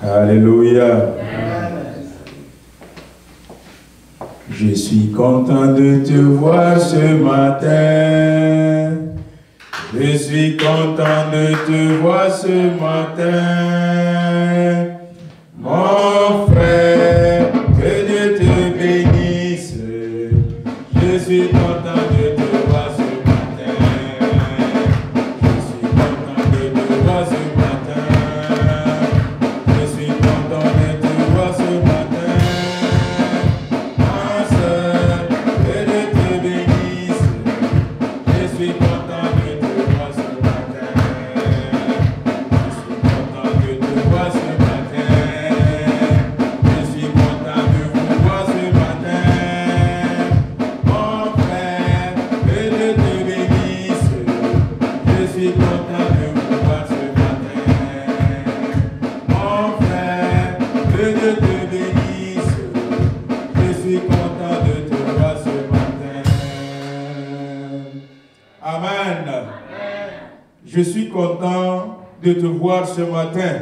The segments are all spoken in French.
Alléluia. Je suis content de te voir ce matin. Je suis content de te voir ce matin. Mon frère, que Dieu te bénisse. Je suis content de te voir ce matin. Je suis content de te voir ce matin. Je suis content de te voir ce matin. Ma soeur, que Dieu te bénisse. Je suis content de te voir ce matin. Je suis content de te voir ce matin. Je suis content de vous voir ce matin. Mon frère, que Dieu te bénisse. Je suis content de vous voir ce matin. Mon frère, que Dieu te bénisse. Je suis content de te voir ce matin. Amen. Je suis content de te voir ce matin.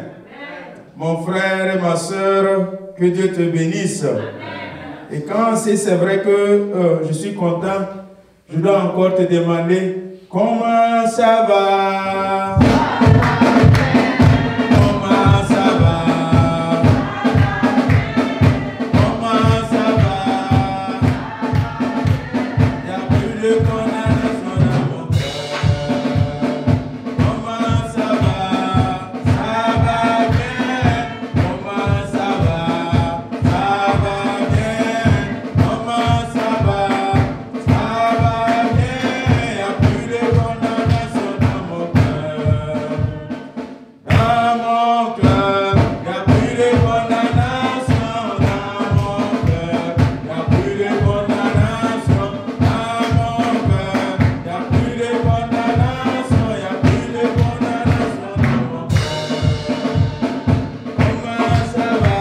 Mon frère et ma soeur, que Dieu te bénisse. Et quand c'est vrai que je suis content, je dois encore te demander comment ça va? Comment ça va? Comment ça va? Il n'y a plus de condamnation dans mon cœur. Comment ça va? Ça va bien. Comment ça va? Ça va bien. Comment ça va? Ça va bien. Il n'y a plus de condamnation dans mon cœur. Dans mon cœur, il n'y a plus de condamnation. Dans mon cœur, il n'y a plus de condamnation. Dans mon cœur, il n'y a plus de condamnation. Il n'y a plus de condamnation dans mon cœur. Comment ça va?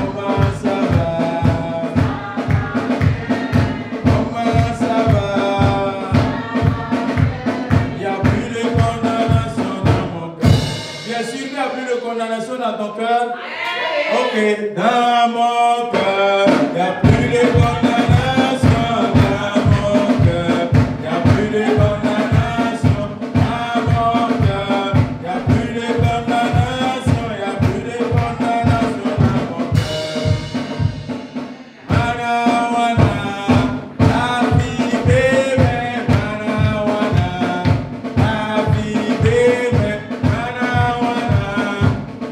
Comment ça va? Comment ça va? Il n'y a plus de condamnation dans mon cœur. Bien sûr qu'il n'y a plus de condamnation dans ton cœur. Ok. Dans mon cœur, il n'y a plus de condamnation. Dans mon cœur, il n'y a plus de condamnation. Dans mon cœur, il n'y a plus de condamnation. Il n'y a plus de condamnation dans mon cœur. Manawana, happy baby, Manawana, happy baby, Manawana,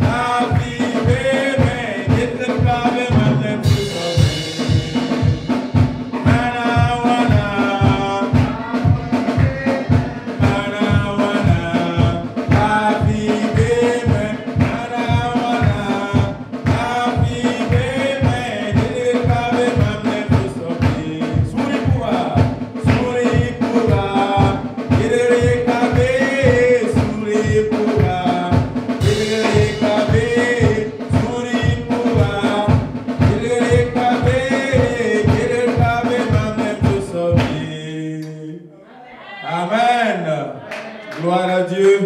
happy baby, get the problem and let me go. Manawana, Manawana, happy baby, Manawana, happy baby, get the problem and let me go. Suripura, Suripura, get the cabe, Suripura, get the cabe, Suripura, get the cabe, and let me go. Amen. Gloire à Dieu.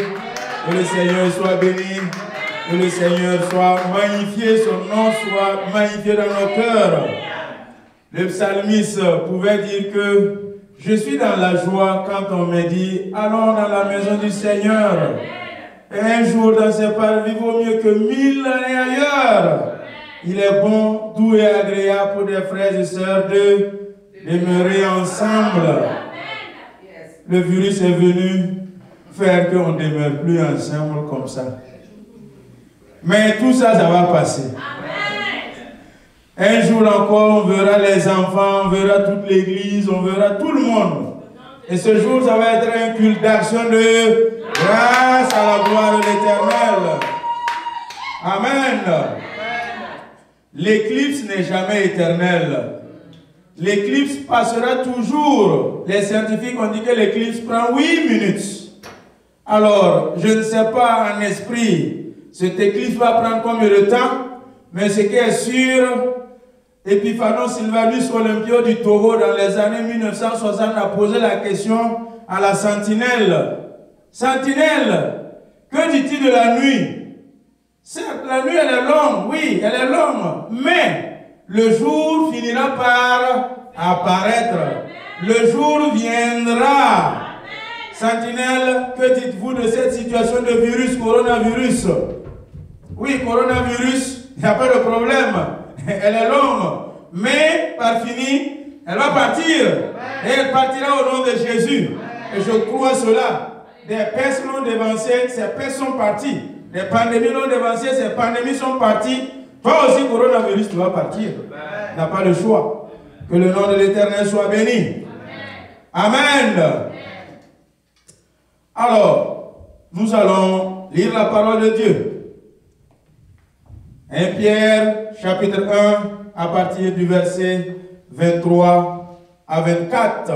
Que le Seigneur soit béni. Que le Seigneur soit magnifié. Son nom soit magnifié dans nos cœurs. Le psalmiste pouvait dire que je suis dans la joie quand on me dit allons dans la maison du Seigneur. Et un jour dans ses parvis vaut mieux que 1000 années ailleurs. Il est bon, doux et agréable pour des frères et sœurs de demeurer ensemble. Le virus est venu faire qu'on ne demeure plus ensemble comme ça. Mais tout ça, ça va passer. Un jour encore, on verra les enfants, on verra toute l'église, on verra tout le monde. Et ce jour, ça va être un culte d'action de grâce à la gloire de l'Éternel. Amen. L'éclipse n'est jamais éternelle. L'éclipse passera toujours. Les scientifiques ont dit que l'éclipse prend 8 minutes. Alors, je ne sais pas en esprit, cette éclipse va prendre combien de temps, mais ce qui est sûr, Epiphanos Sylvanus Olympio du Togo, dans les années 1960, a posé la question à la sentinelle sentinelle, que dis-tu de la nuit? Certes, la nuit elle est longue, oui, elle est longue, mais le jour finira par apparaître. Le jour viendra. Sentinelle, que dites-vous de cette situation de virus, coronavirus? Oui, coronavirus, il n'y a pas de problème. Elle est longue, mais par fini, elle va partir. Et elle partira au nom de Jésus. Et je crois cela. Des pestes l'ont dévancé, ces pestes sont parties. Des pandémies l'ont dévancé, ces pandémies sont parties. Toi aussi, coronavirus, tu vas partir. Tu n'as pas le choix. Que le nom de l'Éternel soit béni. Amen. Alors, nous allons lire la parole de Dieu. 1 Pierre, chapitre 1, à partir du verset 23 à 24.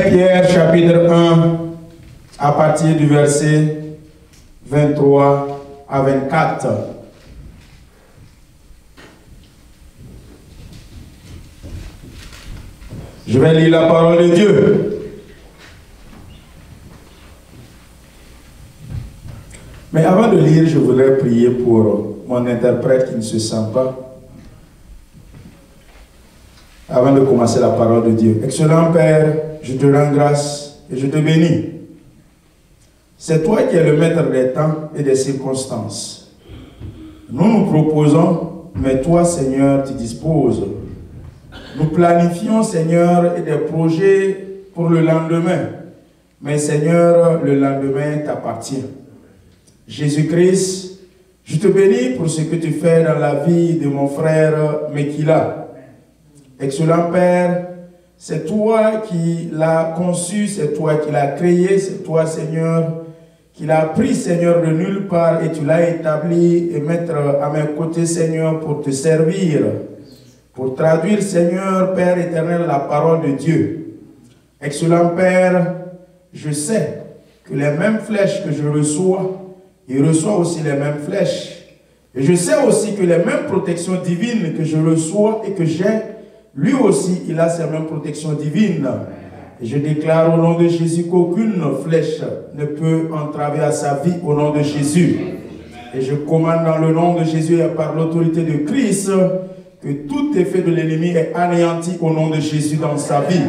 Pierre chapitre 1 à partir du verset 23 à 24. Je vais lire la parole de Dieu. Mais avant de lire, je voudrais prier pour mon interprète qui ne se sent pas. Avant de commencer la parole de Dieu. Excellent Père, je te rends grâce et je te bénis. C'est toi qui es le maître des temps et des circonstances. Nous nous proposons, mais toi, Seigneur, tu disposes. Nous planifions, Seigneur, des projets pour le lendemain. Mais Seigneur, le lendemain t'appartient. Jésus-Christ, je te bénis pour ce que tu fais dans la vie de mon frère Mekila. Excellent Père, c'est toi qui l'as conçu, c'est toi qui l'as créé, c'est toi, Seigneur, qui l'as pris, Seigneur, de nulle part et tu l'as établi et mettre à mes côtés, Seigneur, pour te servir, pour traduire, Seigneur, Père éternel, la parole de Dieu. Excellent Père, je sais que les mêmes flèches que je reçois, il reçoit aussi les mêmes flèches. Et je sais aussi que les mêmes protections divines que je reçois et que j'ai, lui aussi, il a ces mêmes protections divines. Et je déclare au nom de Jésus qu'aucune flèche ne peut entraver à sa vie au nom de Jésus. Et je commande dans le nom de Jésus et par l'autorité de Christ que tout effet de l'ennemi est anéanti au nom de Jésus dans sa vie.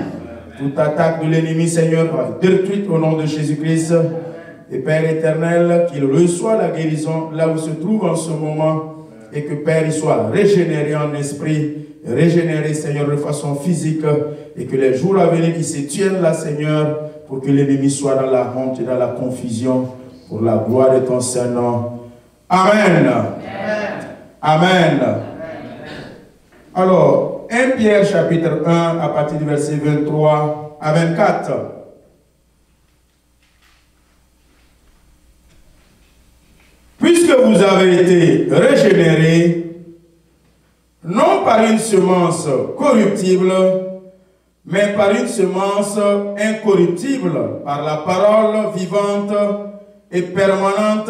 Toute attaque de l'ennemi, Seigneur, est détruite au nom de Jésus-Christ. Et Père éternel, qu'il reçoit la guérison là où il se trouve en ce moment et que Père, il soit régénéré en esprit, régénéré, Seigneur, de façon physique et que les jours à venir, il se tiennent là, Seigneur, pour que l'ennemi soit dans la honte et dans la confusion pour la gloire de ton Saint-Nom. Amen. Amen. Amen. Alors, 1 Pierre chapitre 1 à partir du verset 23 à 24. Puisque vous avez été régénérés, non par une semence corruptible, mais par une semence incorruptible, par la parole vivante et permanente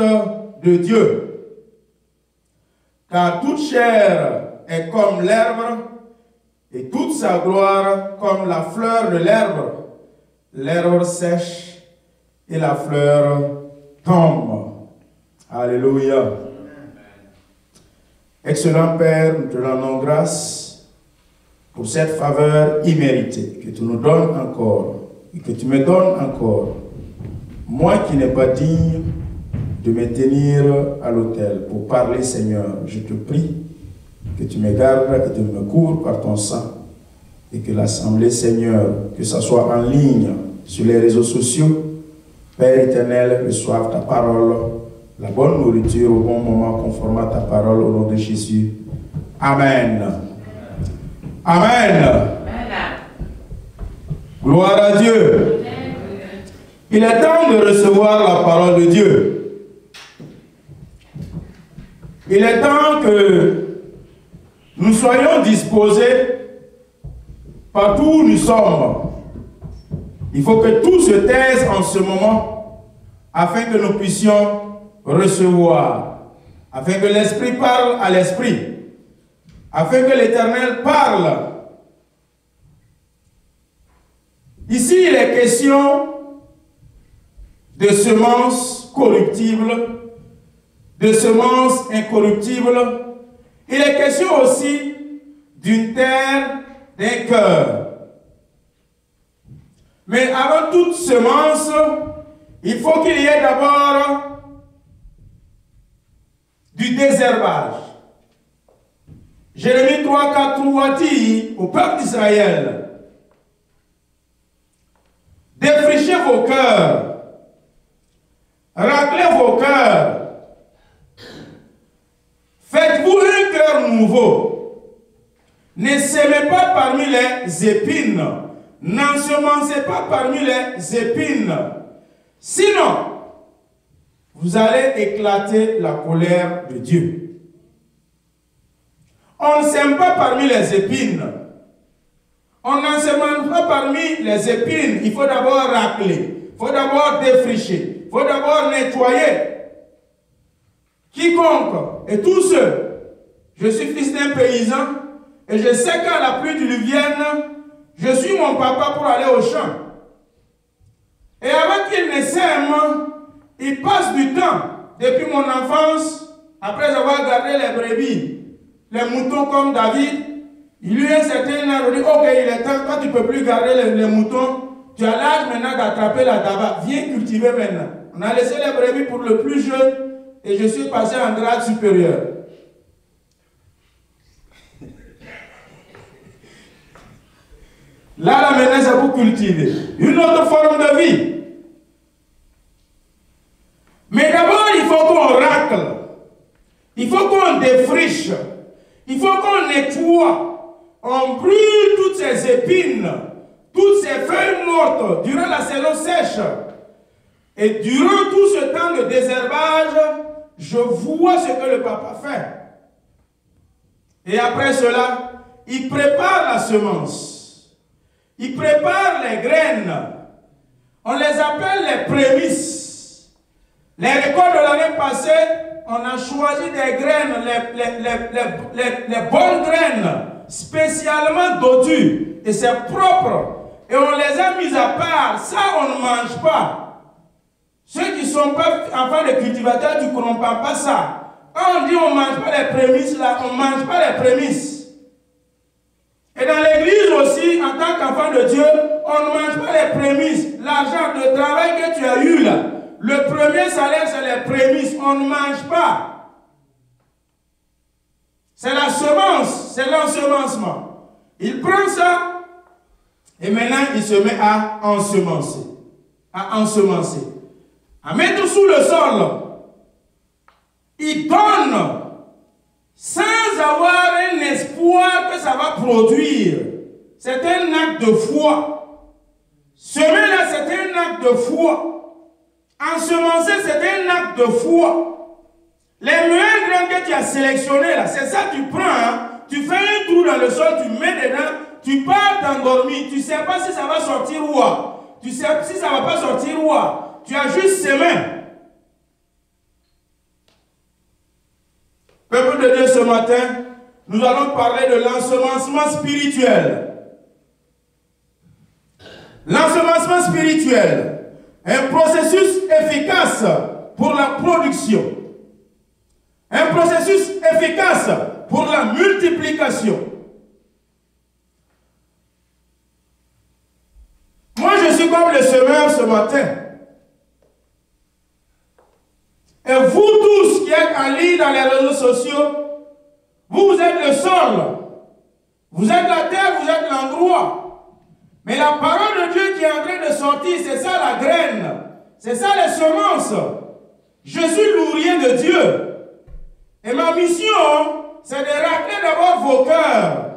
de Dieu. Car toute chair est comme l'herbe, et toute sa gloire comme la fleur de l'herbe. L'herbe sèche et la fleur tombe. Alléluia. Excellent Père, nous te rendons grâce pour cette faveur imméritée que tu nous donnes encore et que tu me donnes encore. Moi qui n'ai pas digne de me tenir à l'autel pour parler, Seigneur, je te prie que tu me gardes et tu me couvres par ton sang et que l'assemblée, Seigneur, que ce soit en ligne sur les réseaux sociaux, Père éternel, reçoive ta parole, la bonne nourriture au bon moment, conforme à ta parole au nom de Jésus. Amen. Amen. Amen. Gloire à Dieu. Il est temps de recevoir la parole de Dieu. Il est temps que nous soyons disposés partout où nous sommes. Il faut que tout se taise en ce moment afin que nous puissions recevoir, afin que l'Esprit parle à l'Esprit, afin que l'Éternel parle. Ici, il est question de semences corruptibles, de semences incorruptibles. Il est question aussi d'une terre, d'un cœur. Mais avant toute semence, il faut qu'il y ait d'abord du désherbage. Jérémie 3, 4, 3 dit au peuple d'Israël: défrichez vos cœurs, raclez vos cœurs, faites-vous un cœur nouveau. Ne sémez pas parmi les épines, n'ensemencez pas parmi les épines. Sinon, vous allez éclater la colère de Dieu. On ne sème pas parmi les épines. On n'ensemence pas parmi les épines. Il faut d'abord racler. Il faut d'abord défricher. Il faut d'abord nettoyer. Quiconque et tous ceux, je suis fils d'un paysan et je sais qu'à la pluie diluvienne, je suis mon papa pour aller au champ. Et avant qu'il ne sème, il passe du temps, depuis mon enfance, après avoir gardé les brebis, les moutons comme David, il lui a un certain âge, il dit: ok, il est temps, quand tu ne peux plus garder les moutons, tu as l'âge maintenant d'attraper la tabac, viens cultiver maintenant. On a laissé les brebis pour le plus jeune et je suis passé en grade supérieur. Là, maintenant, c'est pour cultiver une autre forme de vie. Mais d'abord, il faut qu'on racle. Il faut qu'on défriche. Il faut qu'on nettoie. On brûle toutes ces épines, toutes ces feuilles mortes durant la saison sèche. Et durant tout ce temps de désherbage, je vois ce que le papa fait. Et après cela, il prépare la semence. Il prépare les graines. On les appelle les prémices. Les récoltes de l'année passée, on a choisi des graines, les bonnes graines, spécialement dodues. Et c'est propre. Et on les a mises à part. Ça, on ne mange pas. Ceux qui ne sont pas enfants de cultivateurs, tu ne comprends pas ça. Quand on dit on ne mange pas les prémices, là, on ne mange pas les prémices. Et dans l'église aussi, en tant qu'enfant de Dieu, on ne mange pas les prémices. L'argent, le travail que tu as eu là, le premier salaire, c'est les prémices. On ne mange pas. C'est la semence, c'est l'ensemencement. Il prend ça et maintenant il se met à ensemencer. À ensemencer. À mettre sous le sol. Il donne sans avoir un espoir que ça va produire. C'est un acte de foi. Semer là, c'est un acte de foi. Ensemencer, c'est un acte de foi. Les meilleures graines que tu as sélectionnées là, c'est ça que tu prends. Hein? Tu fais un trou dans le sol, tu mets dedans, tu pars t'endormir. Tu ne sais pas si ça va sortir ou pas. Tu sais si ça ne va pas sortir ou pas. Tu as juste semé. Peuple de Dieu, ce matin, nous allons parler de l'ensemencement spirituel. L'ensemencement spirituel, un processus efficace pour la production. Un processus efficace pour la multiplication. Moi, je suis comme le semeur ce matin. Et vous tous qui êtes en ligne dans les réseaux sociaux, vous êtes le sol. Vous êtes la terre, vous êtes l'endroit. Mais la parole de Dieu qui est en train de sortir, c'est ça la graine. C'est ça les semences. Je suis l'ouvrier de Dieu. Et ma mission, c'est de racler d'abord vos cœurs.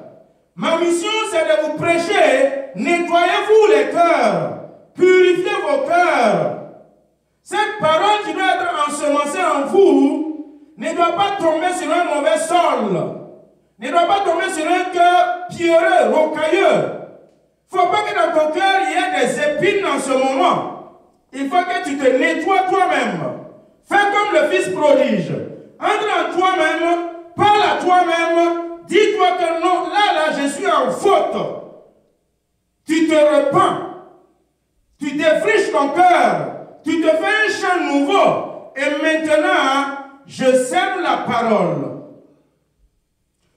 Ma mission, c'est de vous prêcher. Nettoyez-vous les cœurs. Purifiez vos cœurs. Cette parole qui doit être ensemencée en vous ne doit pas tomber sur un mauvais sol. Ne doit pas tomber sur un cœur pierreux, rocailleux. Il ne faut pas que dans ton cœur il y ait des épines en ce moment. il faut que tu te nettoies toi-même. Fais comme le fils prodige. Entre en toi-même, parle à toi-même, dis-toi que non, là, je suis en faute. Tu te repens. Tu défriches ton cœur. Tu te fais un chant nouveau. Et maintenant, je sème la parole.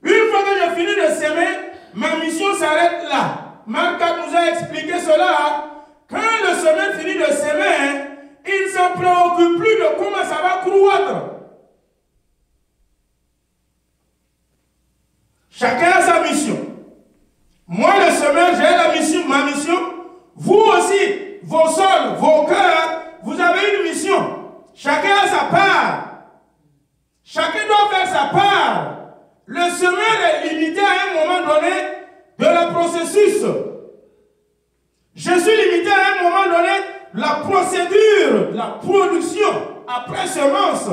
Une fois que j'ai fini de s'aimer, ma mission s'arrête là. Marc nous a expliqué cela. Quand le semeur finit de s'aimer, il ne se préoccupe plus de comment ça va croître. Chacun a sa mission. Moi, le semeur, j'ai la mission, ma mission. Vous aussi, vos sols, vos cœurs, vous avez une mission. Chacun a sa part. Chacun doit faire sa part. Le semeur est limité à un moment donné de le processus. Je suis limité à un moment donné la procédure, la production après semence.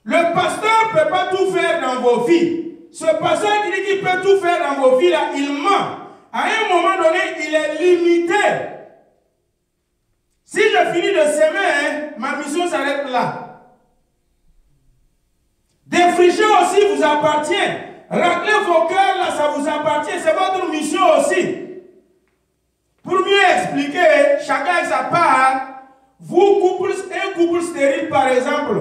Le pasteur ne peut pas tout faire dans vos vies. Ce pasteur qui dit qu'il peut tout faire dans vos vies, là, il ment. À un moment donné, il est limité. Si je finis de s'aimer, ma mission s'arrête là. Défricher aussi vous appartient. Racler vos cœurs, là, ça vous appartient. C'est votre mission aussi. Pour mieux expliquer, chacun avec sa part, vous, un couple stérile, par exemple,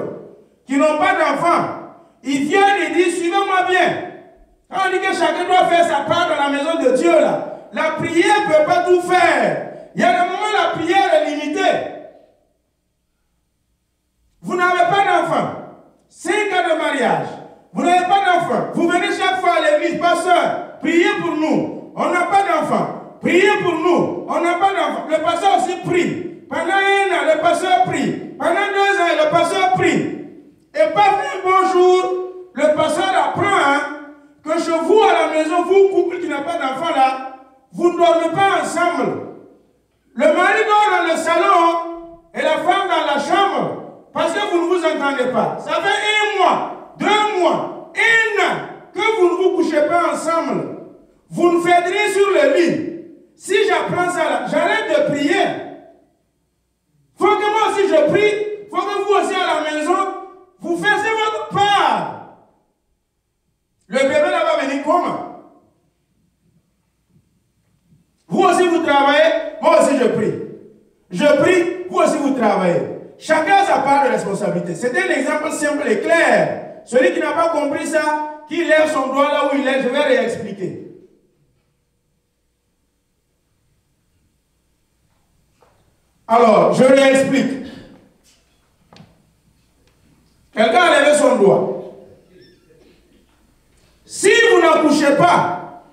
qui n'ont pas d'enfants, ils viennent et disent, suivez-moi bien. Quand on dit que chacun doit faire sa part dans la maison de Dieu, là, la prière ne peut pas tout faire. Il y a des moments où la prière est limitée. Vous n'avez pas d'enfants. 5 ans de mariage. Vous n'avez pas d'enfants. Vous venez chaque fois à l'église, pasteur, priez pour nous. On n'a pas d'enfants. Priez pour nous. On n'a pas d'enfants. Le pasteur aussi prie. Pendant 1 an, le pasteur prie. Pendant 2 ans, le pasteur prie. Et pas un bon jour, le pasteur apprend que chez vous à la maison, vous, couple qui n'a pas d'enfants là, vous ne dormez pas ensemble. Le mari dort dans le salon et la femme dans la chambre. Parce que vous ne vous entendez pas. Ça fait 1 mois, 2 mois, 1 an que vous ne vous couchez pas ensemble. Vous ne faites rien sur le lit. Si j'apprends ça là, j'arrête de prier. Faut que moi aussi je prie. Faut que vous aussi à la maison, vous fassiez votre part. Le bébé là va venir comment? Vous aussi vous travaillez, moi aussi je prie. Je prie, vous aussi vous travaillez. Chacun a sa part de responsabilité. C'est un exemple simple et clair. Celui qui n'a pas compris ça, qui lève son doigt là où il est, je vais réexpliquer. Alors, je réexplique. Quelqu'un a levé son doigt. Si vous n'accouchez pas,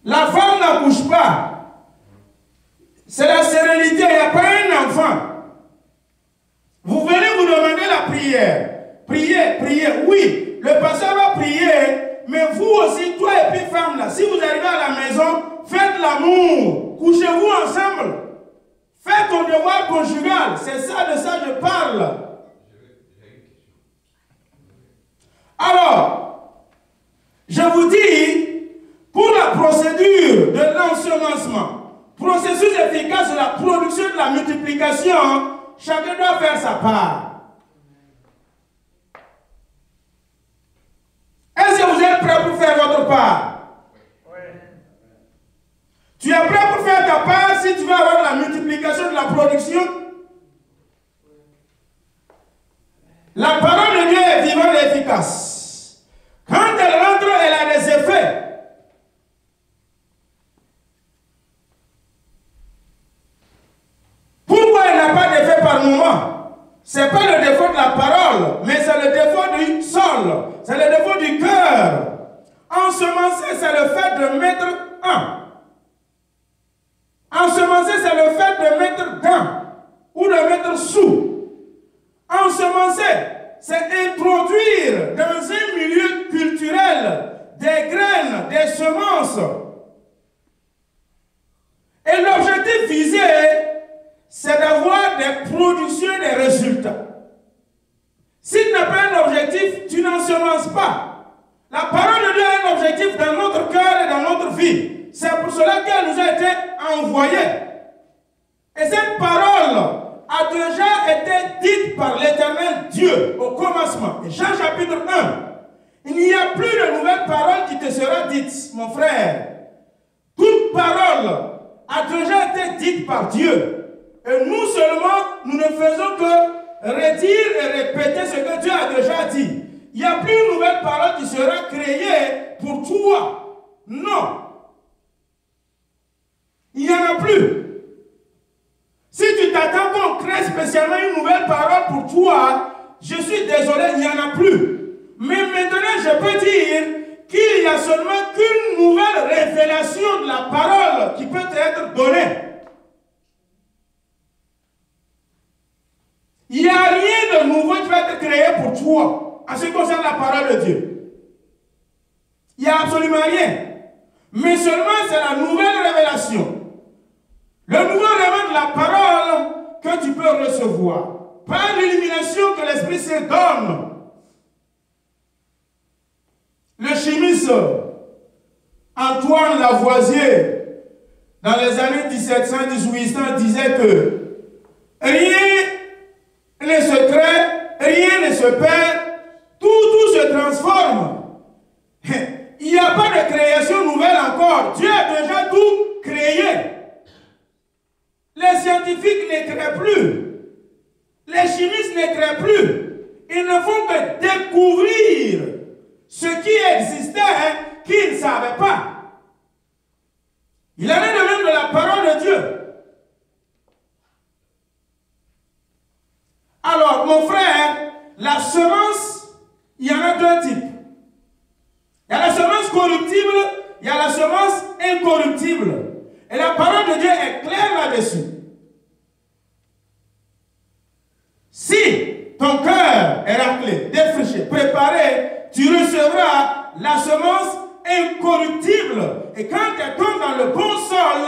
la femme n'accouche pas, c'est la sérénité, il n'y a pas un enfant. Vous venez vous demander la prière. Priez, priez. Oui, le pasteur va prier, mais vous aussi, toi et puis femme là, si vous arrivez à la maison, faites l'amour. Couchez-vous ensemble. Faites ton devoir conjugal. C'est ça, de ça je parle. Alors, je vous dis, pour la procédure de l'ensemencement, processus efficace de la production de la multiplication, chacun doit faire sa part. Est-ce que vous êtes prêts pour faire votre part? Oui. Tu es prêt pour faire ta part si tu veux avoir la multiplication de la production? La parole de Dieu est vivante et efficace. Quand elle rentre, elle a des effets. Pourquoi elle n'a pas d'effet par moment? Ce n'est pas le défaut de la parole, mais c'est le défaut du sol. C'est le défaut du cœur. Ensemencer, c'est le fait de mettre un. Ensemencer, c'est le fait de mettre dans ou de mettre sous. Ensemencer, c'est introduire dans un milieu culturel des graines, des semences. Et l'objectif visé, c'est d'avoir des productions et des résultats. Si tu n'as pas un objectif, tu n'ensemences pas. La parole de Dieu a un objectif dans notre cœur et dans notre vie. C'est pour cela qu'elle nous a été envoyée. Et cette parole a déjà été dite par l'Éternel Dieu au commencement. Et Jean chapitre 1. Il n'y a plus de nouvelle parole qui te sera dite, mon frère. Toute parole a déjà été dite par Dieu. Et nous seulement, nous ne faisons que redire et répéter ce que Dieu a déjà dit. Il n'y a plus une nouvelle parole qui sera créée pour toi. Non. Il n'y en a plus. Si tu t'attends qu'on crée spécialement une nouvelle parole pour toi, je suis désolé, il n'y en a plus. Mais maintenant, je peux dire qu'il y a seulement qu'une nouvelle révélation de la parole qui peut être donnée. Il n'y a rien de nouveau qui va être créé pour toi en ce qui concerne la parole de Dieu. Il n'y a absolument rien. Mais seulement c'est la nouvelle révélation. Le nouveau révélation de la parole que tu peux recevoir par l'illumination que l'Esprit Saint donne. Le chimiste Antoine Lavoisier, dans les années 1700-1800, disait que rien ne se crée, rien ne se perd, tout se transforme. Il n'y a pas de création nouvelle encore. Dieu a déjà tout créé. Les scientifiques ne créent plus. Les chimistes ne créent plus. Ils ne font que découvrir ce qui existait, qu'ils ne savaient pas. Il en est de même de la parole de Dieu. Alors, mon frère, la semence, il y en a deux types. Il y a la semence corruptible, il y a la semence incorruptible. Et la parole de Dieu est claire là-dessus. Si ton cœur est raclé, défriché, préparé, tu recevras la semence incorruptible. Et quand elle tombe dans le bon sol,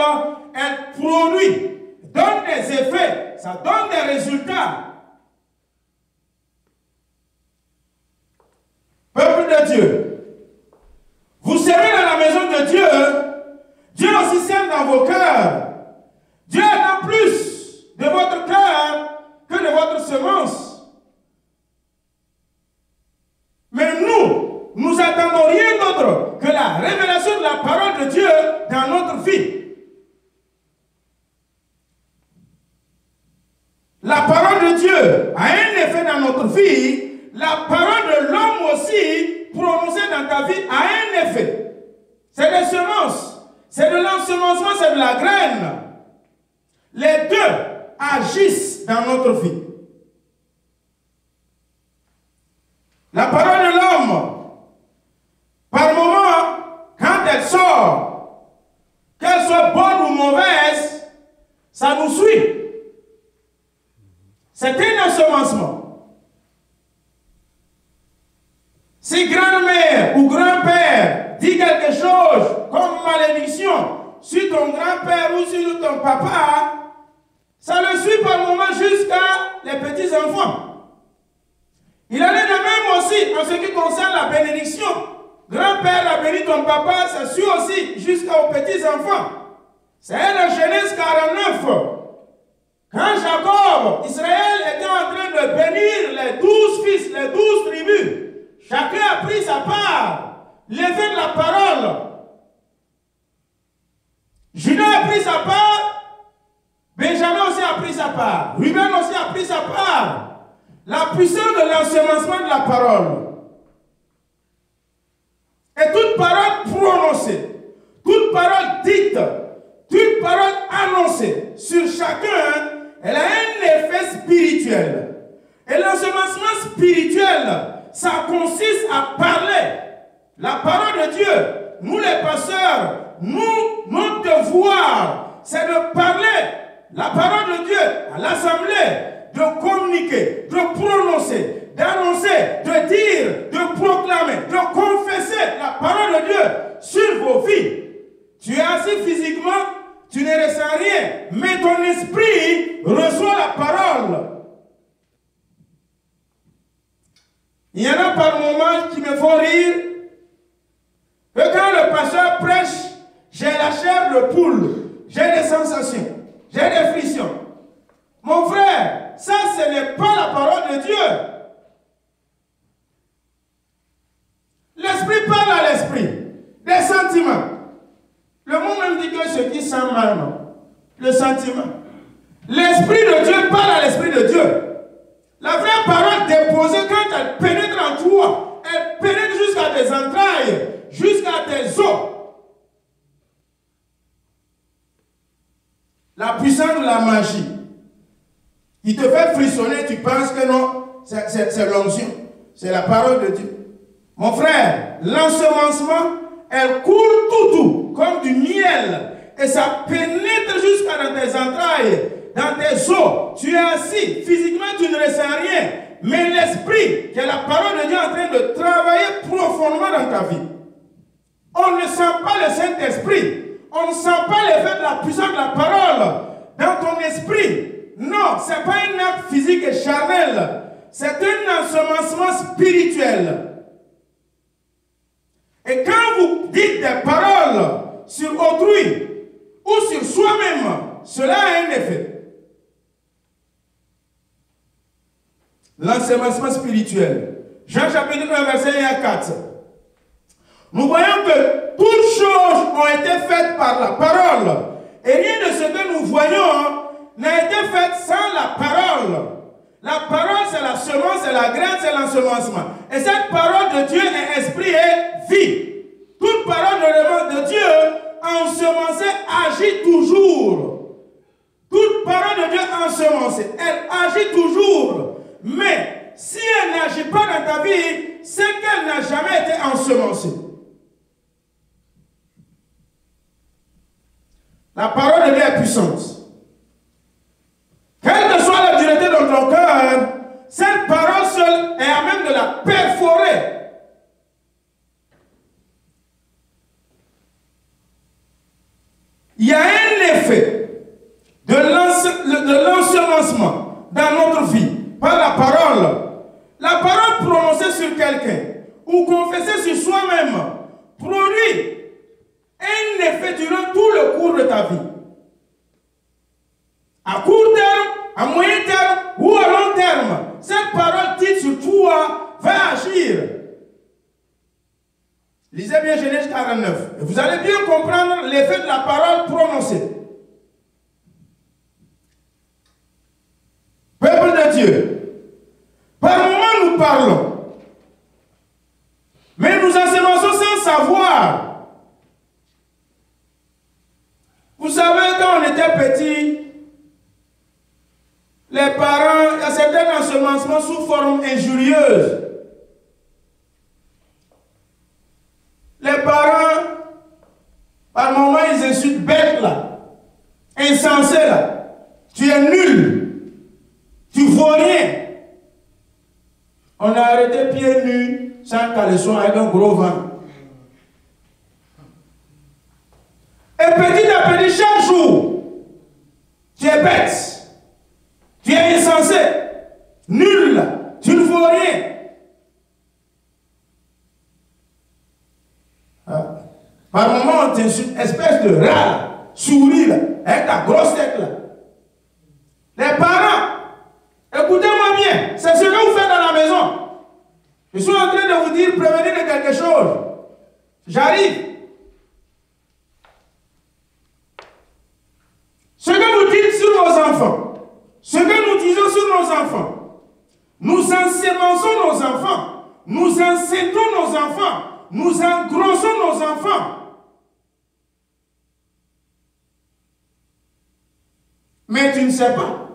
elle produit, donne des effets, ça donne des résultats. Peuple de Dieu, vous serez dans la maison de Dieu. Dieu aussi sème dans vos cœurs. Dieu attend plus de votre cœur que de votre semence. Mais nous attendons rien d'autre que la révélation de la parole de Dieu dans notre vie. La parole de Dieu a un effet dans notre vie. La parole de l'homme aussi, prononcée dans ta vie, a un effet. C'est des semences. C'est de l'ensemencement, c'est de la graine. Les deux agissent dans notre vie. La parole de l'homme, par moment, quand elle sort, qu'elle soit bonne ou mauvaise, ça nous suit. C'est un ensemencement. Si grand-mère ou grand-père dit quelque chose comme malédiction sur ton grand-père ou sur ton papa, ça le suit par moment jusqu'à les petits-enfants. Il en est de même aussi en ce qui concerne la bénédiction. Grand-père a béni ton papa, ça suit aussi jusqu'aux petits-enfants. C'est la Genèse 49. Quand Jacob, Israël, était en train de bénir les 12 fils, les 12 tribus, chacun a pris sa part, l'effet de la parole. Judas a pris sa part, Benjamin aussi a pris sa part, Ruben aussi a pris sa part. La puissance de l'ensemencement de la parole. Et toute parole prononcée, toute parole dite, toute parole annoncée sur chacun, elle a un effet spirituel. Et l'ensemencement spirituel, ça consiste à parler la parole de Dieu. Nous les pasteurs, notre devoir, c'est de parler la parole de Dieu à l'assemblée, de communiquer, de prononcer, d'annoncer, de dire, de proclamer, de confesser la parole de Dieu sur vos vies. Tu es assis physiquement, tu ne ressens rien, mais ton esprit reçoit la parole. Il y en a par moments qui me font rire, que quand le pasteur prêche, j'ai la chair de poule, j'ai des sensations, j'ai des frictions. Dieu. L'esprit parle à l'esprit. Des sentiments. Le mot même dit que ce qui sent mal, non? Le sentiment. L'esprit de Dieu parle à l'esprit de Dieu. La vraie parole déposée, quand elle pénètre en toi, elle pénètre jusqu'à tes entrailles, jusqu'à tes os. La puissance de la magie qui te fait frissonner, tu penses que non, c'est l'onction, c'est la parole de Dieu. Mon frère, l'ensemencement, elle coule tout, comme du miel, et ça pénètre jusqu'à dans tes entrailles, dans tes os. Tu es assis, physiquement tu ne ressens rien, mais l'esprit, qui est la parole de Dieu, est en train de travailler profondément dans ta vie. On ne sent pas le Saint-Esprit. On ne sent pas l'effet de la puissance de la parole dans ton esprit. Non, ce n'est pas un acte physique et charnel. C'est un ensemencement spirituel. Et quand vous dites des paroles sur autrui ou sur soi-même, cela a un effet. L'ensemencement spirituel. Jean chapitre 1, verset 1 à 4. Nous voyons que toutes choses ont été faites par la parole. Et rien de ce que nous voyons n'a été fait sans la parole. La parole, c'est la semence, c'est la graine, c'est l'ensemencement. Et cette parole de Dieu est esprit et vie. Toute parole de Dieu ensemencée agit toujours. Toute parole de Dieu ensemencée, elle agit toujours. Mais si elle n'agit pas dans ta vie, c'est qu'elle n'a jamais été ensemencée. La parole de Dieu est puissante. Quelle que soit la dureté de ton cœur, cette parole seule est à même de la perforer. Il y a un effet de l'ensemencement dans notre vie par la parole. La parole prononcée sur quelqu'un ou confessée sur soi-même produit un effet durant tout le cours de ta vie. À court terme, à moyen terme ou à long terme, cette parole dite sur toi va agir. Lisez bien Genèse 49. Et vous allez bien comprendre l'effet de la parole prononcée. Peuple de Dieu, par moments nous parlons, mais nous ensemençons sans savoir. Vous savez, quand on était petit, les parents, il y a certains ensemencements sous forme injurieuse. Les parents, par moments, ils insultent bête là, insensé là. Tu es nul, tu vaux rien. On a arrêté pieds nus, sans caleçon, avec un gros vent. Et petit à petit, chaque jour, tu es bête, tu es insensé, nul, tu ne vaux rien. Par moment, on t'insulte, espèce de rat, souris, là, avec ta grosse tête là. Les parents, écoutez-moi bien, c'est ce que vous faites dans la maison. Je suis en train de vous dire, prévenez de quelque chose. J'arrive. Ce que vous dites sur nos enfants, ce que nous disons sur nos enfants, nous ensemençons nos enfants, nous enseignons nos enfants, nous engrossons nos enfants. Mais tu ne sais pas.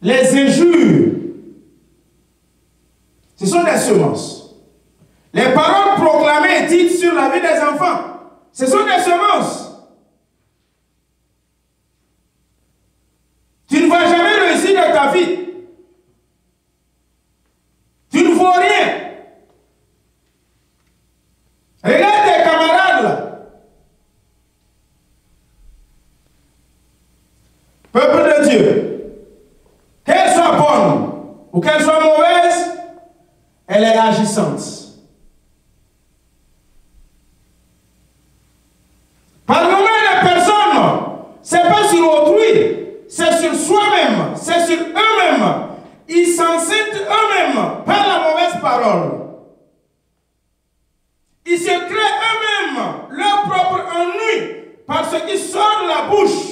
Les injures, ce sont des semences. Les paroles proclamées et dites sur la vie des enfants, ce sont des semences. Tu ne vas jamais réussir dans ta vie. Tu ne vaux rien. Regarde tes camarades là. Peuple de Dieu, qu'elle soit bonne ou qu'elle soit mauvaise, elle est agissante. Par moment, les personnes, ce n'est pas sur autrui, c'est sur soi-même, c'est sur eux-mêmes. par ce qui sort de la bouche.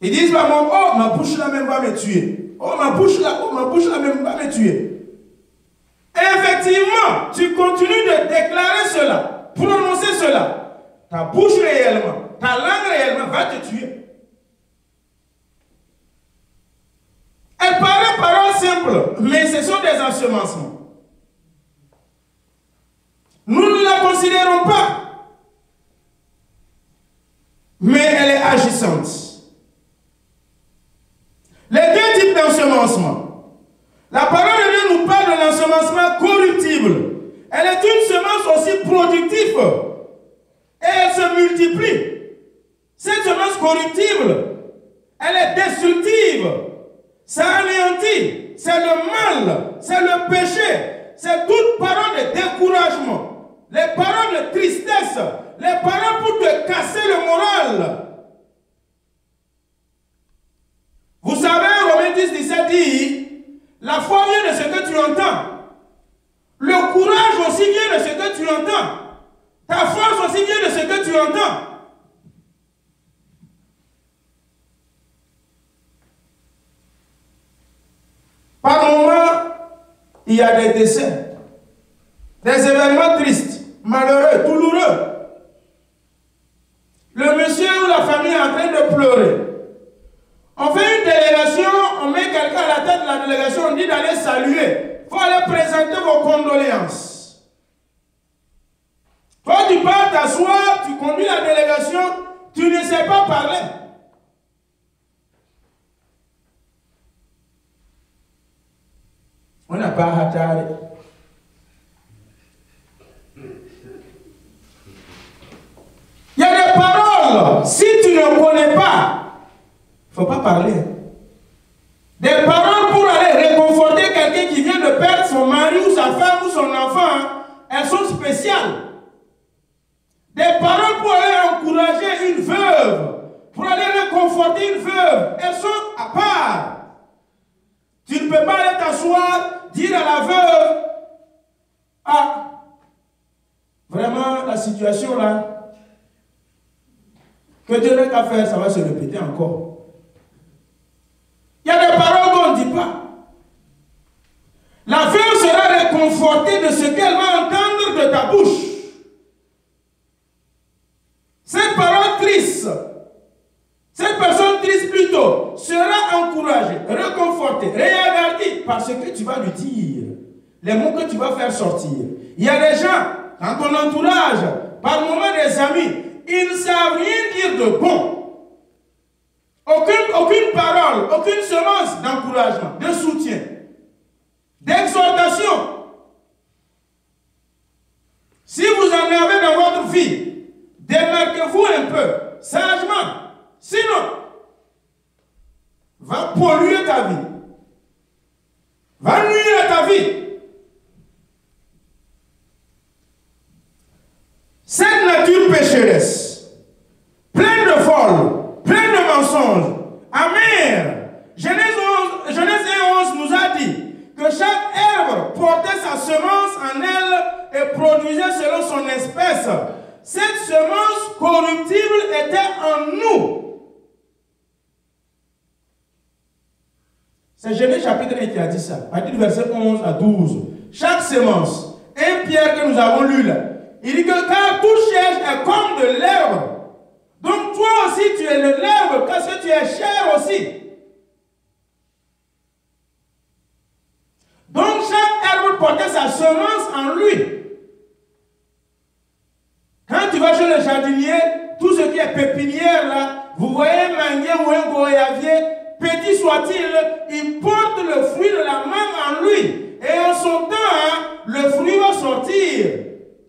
Ils disent, maman, oh, ma bouche là même va me tuer. Oh, ma bouche là même va me tuer. Et effectivement, tu continues de déclarer cela, prononcer cela. Ta bouche réellement, ta langue réellement va te tuer. Elle paraît paroles simples, mais ce sont des ensemencements. Nous ne la considérons pas, mais elle est agissante. Les deux types d'ensemencement. La parole de Dieu nous parle de l'ensemencement corruptible. Elle est une semence aussi productive et elle se multiplie. Cette semence corruptible, elle est destructive. Ça anéantit. C'est le mal, c'est le péché, c'est toute parole de découragement, les paroles de tristesse, les paroles pour te casser le moral. Vous savez, Romains 10:17 dit, la foi vient de ce que tu entends. Le courage aussi vient de ce que tu entends. Ta force aussi vient de ce que tu entends. Par moments, il y a des décès, des événements tristes, malheureux, douloureux. Le monsieur ou la famille est en train de pleurer. On fait une délégation, on met quelqu'un à la tête de la délégation, on dit d'aller saluer. Il faut aller présenter vos condoléances. Toi, tu pars t'asseoir, tu conduis la délégation, tu ne sais pas parler. On n'a pas hâté. Il y a des paroles, si tu ne connais pas, il ne faut pas parler. Des paroles pour aller réconforter quelqu'un qui vient de perdre son mari ou sa femme ou son enfant, elles sont spéciales. Des paroles pour aller encourager une veuve, pour aller réconforter une veuve, elles sont à part. Tu ne peux pas aller t'asseoir, dire à la veuve, ah, vraiment la situation là, que Dieu n'a qu'à faire, ça va se répéter encore. Il y a des paroles qu'on ne dit pas. La veuve sera réconfortée de ce qu'elle va entendre de ta bouche. Cette parole triste, cette personne triste plutôt, sera encouragée, réconfortée, regardée par ce que tu vas lui dire, les mots que tu vas faire sortir. Il y a des gens, dans ton entourage, par moment des amis, ils ne savent rien dire de bon. Aucune parole, aucune semence d'encouragement, de soutien, d'exhortation. Si vous en avez dans votre vie, démarquez-vous un peu, sagement. Sinon, va polluer ta vie. Va nuire à ta vie. Cette nature pécheresse, pleine de folle, pleine de mensonges, amère. Genèse 1:11 nous a dit que chaque herbe portait sa semence en elle et produisait selon son espèce. Cette semence corruptible était en nous. C'est Genèse chapitre 1 qui a dit ça, à partir du verset 11 à 12. Chaque semence, un Pierre que nous avons lu là, il dit que car toute chair est comme de l'herbe. Donc toi aussi tu es de l'herbe parce que tu es chair aussi. Donc chaque herbe portait sa semence en lui. Quand tu vas chez le jardinier, tout ce qui est pépinière là, vous voyez un manguier ou un goyavier, petit soit-il, il porte le fruit de la main en lui. Et en son temps, le fruit va sortir.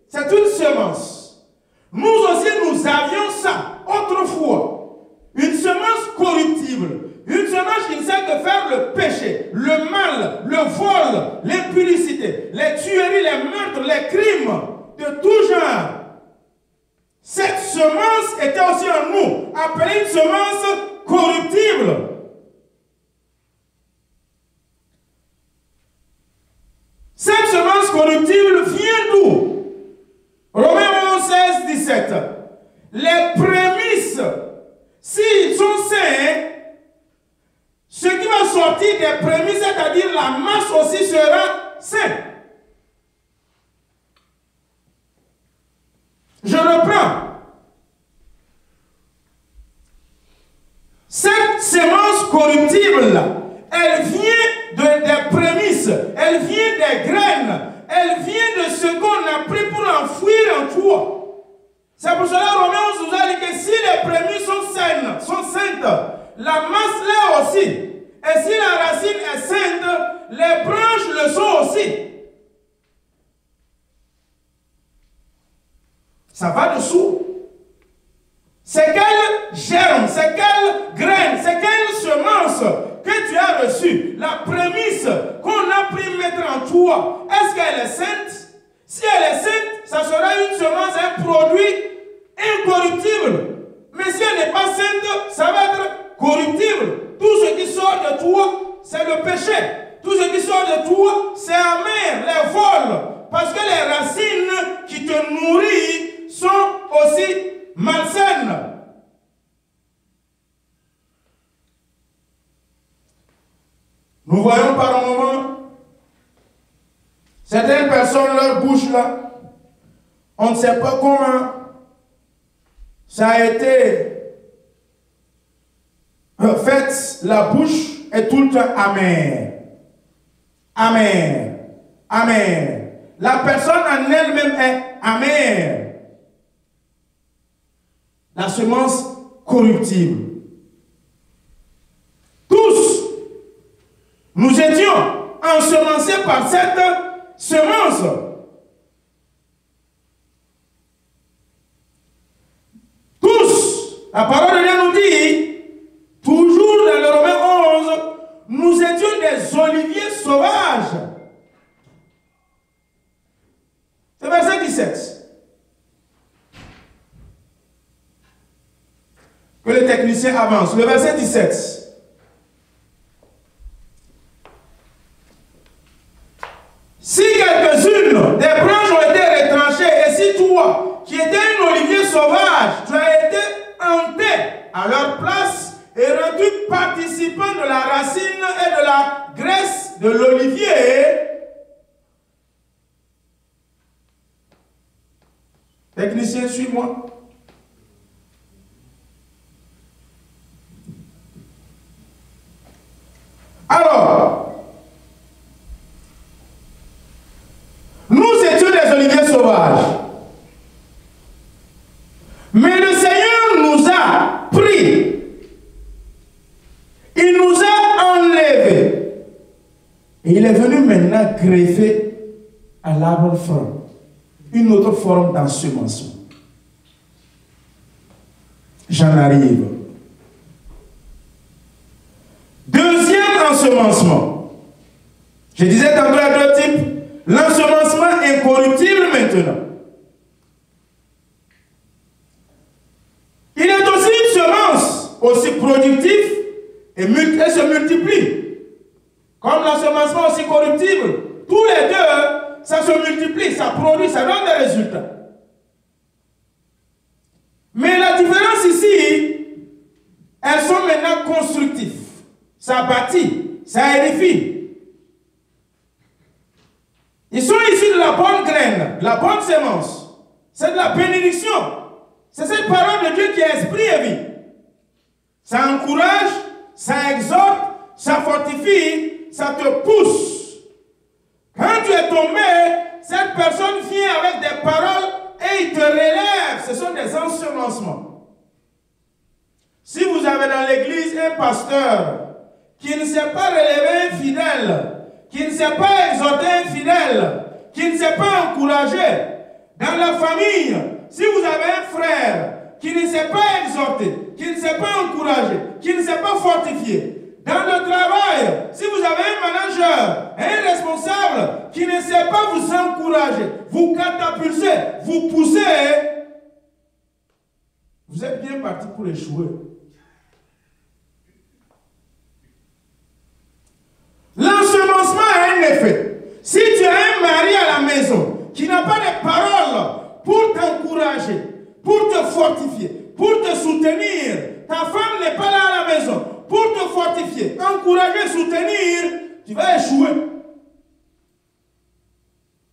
C'est une semence. Nous aussi, nous avions ça autrefois. Une semence corruptible. Une semence qui ne sait que faire le péché, le mal, le vol, l'impudicité, les tueries, les meurtres, les crimes de tout genre. Cette semence était aussi en nous, appelée une semence corruptible. Cette semence corruptible vient d'où? les prémices, s'ils sont sains, ce qui va sortir des prémices, c'est-à-dire la masse aussi sera saine. Je reprends. Cette semence corruptible, elle vient des prémices, elle vient des graines, elle vient de ce qu'on a pris pour enfouir en toi. C'est pour cela Romains nous a dit que si les prémices sont saines, sont saintes, la masse l'est aussi. Et si la racine est sainte, les branches le sont aussi. Ça va dessous. C'est quel germe, c'est quelle graine, c'est quelle semence que tu as reçue, la prémisse qu'on a pris mettre en toi, est-ce qu'elle est sainte? Si elle est sainte, ça sera une semence, un produit incorruptible. Mais si elle n'est pas sainte, ça va être corruptible. Tout ce qui sort de toi, c'est le péché. Tout ce qui sort de toi, c'est amer, les vols. Parce que les racines qui te nourrissent sont aussi malsaines. Nous voyons par moment certaines personnes, leur bouche là, on ne sait pas comment ça a été fait, la bouche est tout le temps amère. Amère. Amère. La personne en elle-même est amère. La semence corruptible. Tous, nous étions ensemencés par cette semence. Tous, la parole de Dieu nous dit, toujours dans le Romains 11, nous étions des oliviers sauvages. C'est verset 17. Que les techniciens avancent. Le verset 17. Si quelques-unes des branches ont été retranchées, et si toi, qui étais un olivier sauvage, tu as été enté à leur place et rendu participant de la racine et de la graisse de l'olivier, technicien, suis-moi. Alors, nous étions des oliviers sauvages. Mais le Seigneur nous a pris. Il nous a enlevés. Et il est venu maintenant greffer à l'arbre franc une autre forme d'ensemencement. J'en arrive. Deuxième ensemencement. Je disais tantôt à deux types. L'ensemencement incorruptible maintenant. Il est aussi une semence aussi productive et se multiplie. Comme l'ensemencement aussi corruptible. Tous les deux, ça se multiplie, ça produit, ça donne des résultats. Mais la différence ici, elles sont maintenant constructives. Ça bâtit, ça édifie. Ils sont issus de la bonne graine, de la bonne semence. C'est de la bénédiction. C'est cette parole de Dieu qui est esprit et vie. Ça encourage, ça exhorte, ça fortifie, ça te pousse. Quand tu es tombé, cette personne vient avec des paroles et il te relève. Ce sont des ensemencements. Si vous avez dans l'église un pasteur qui ne sait pas relever un fidèle, qui ne sait pas exhorter un fidèle, qui ne sait pas encourager, dans la famille, si vous avez un frère qui ne sait pas exhorter, qui ne sait pas encourager, qui ne sait pas fortifier, dans le travail, si vous avez un manager, un responsable qui ne sait pas vous encourager, vous catapulter, vous pousser, vous êtes bien parti pour échouer. L'ensemencement a un effet. Si tu as un mari à la maison qui n'a pas de paroles pour t'encourager, pour te fortifier, fortifier, pour te soutenir. Ta femme n'est pas là à la maison. Pour te fortifier, encourager, soutenir, tu vas échouer.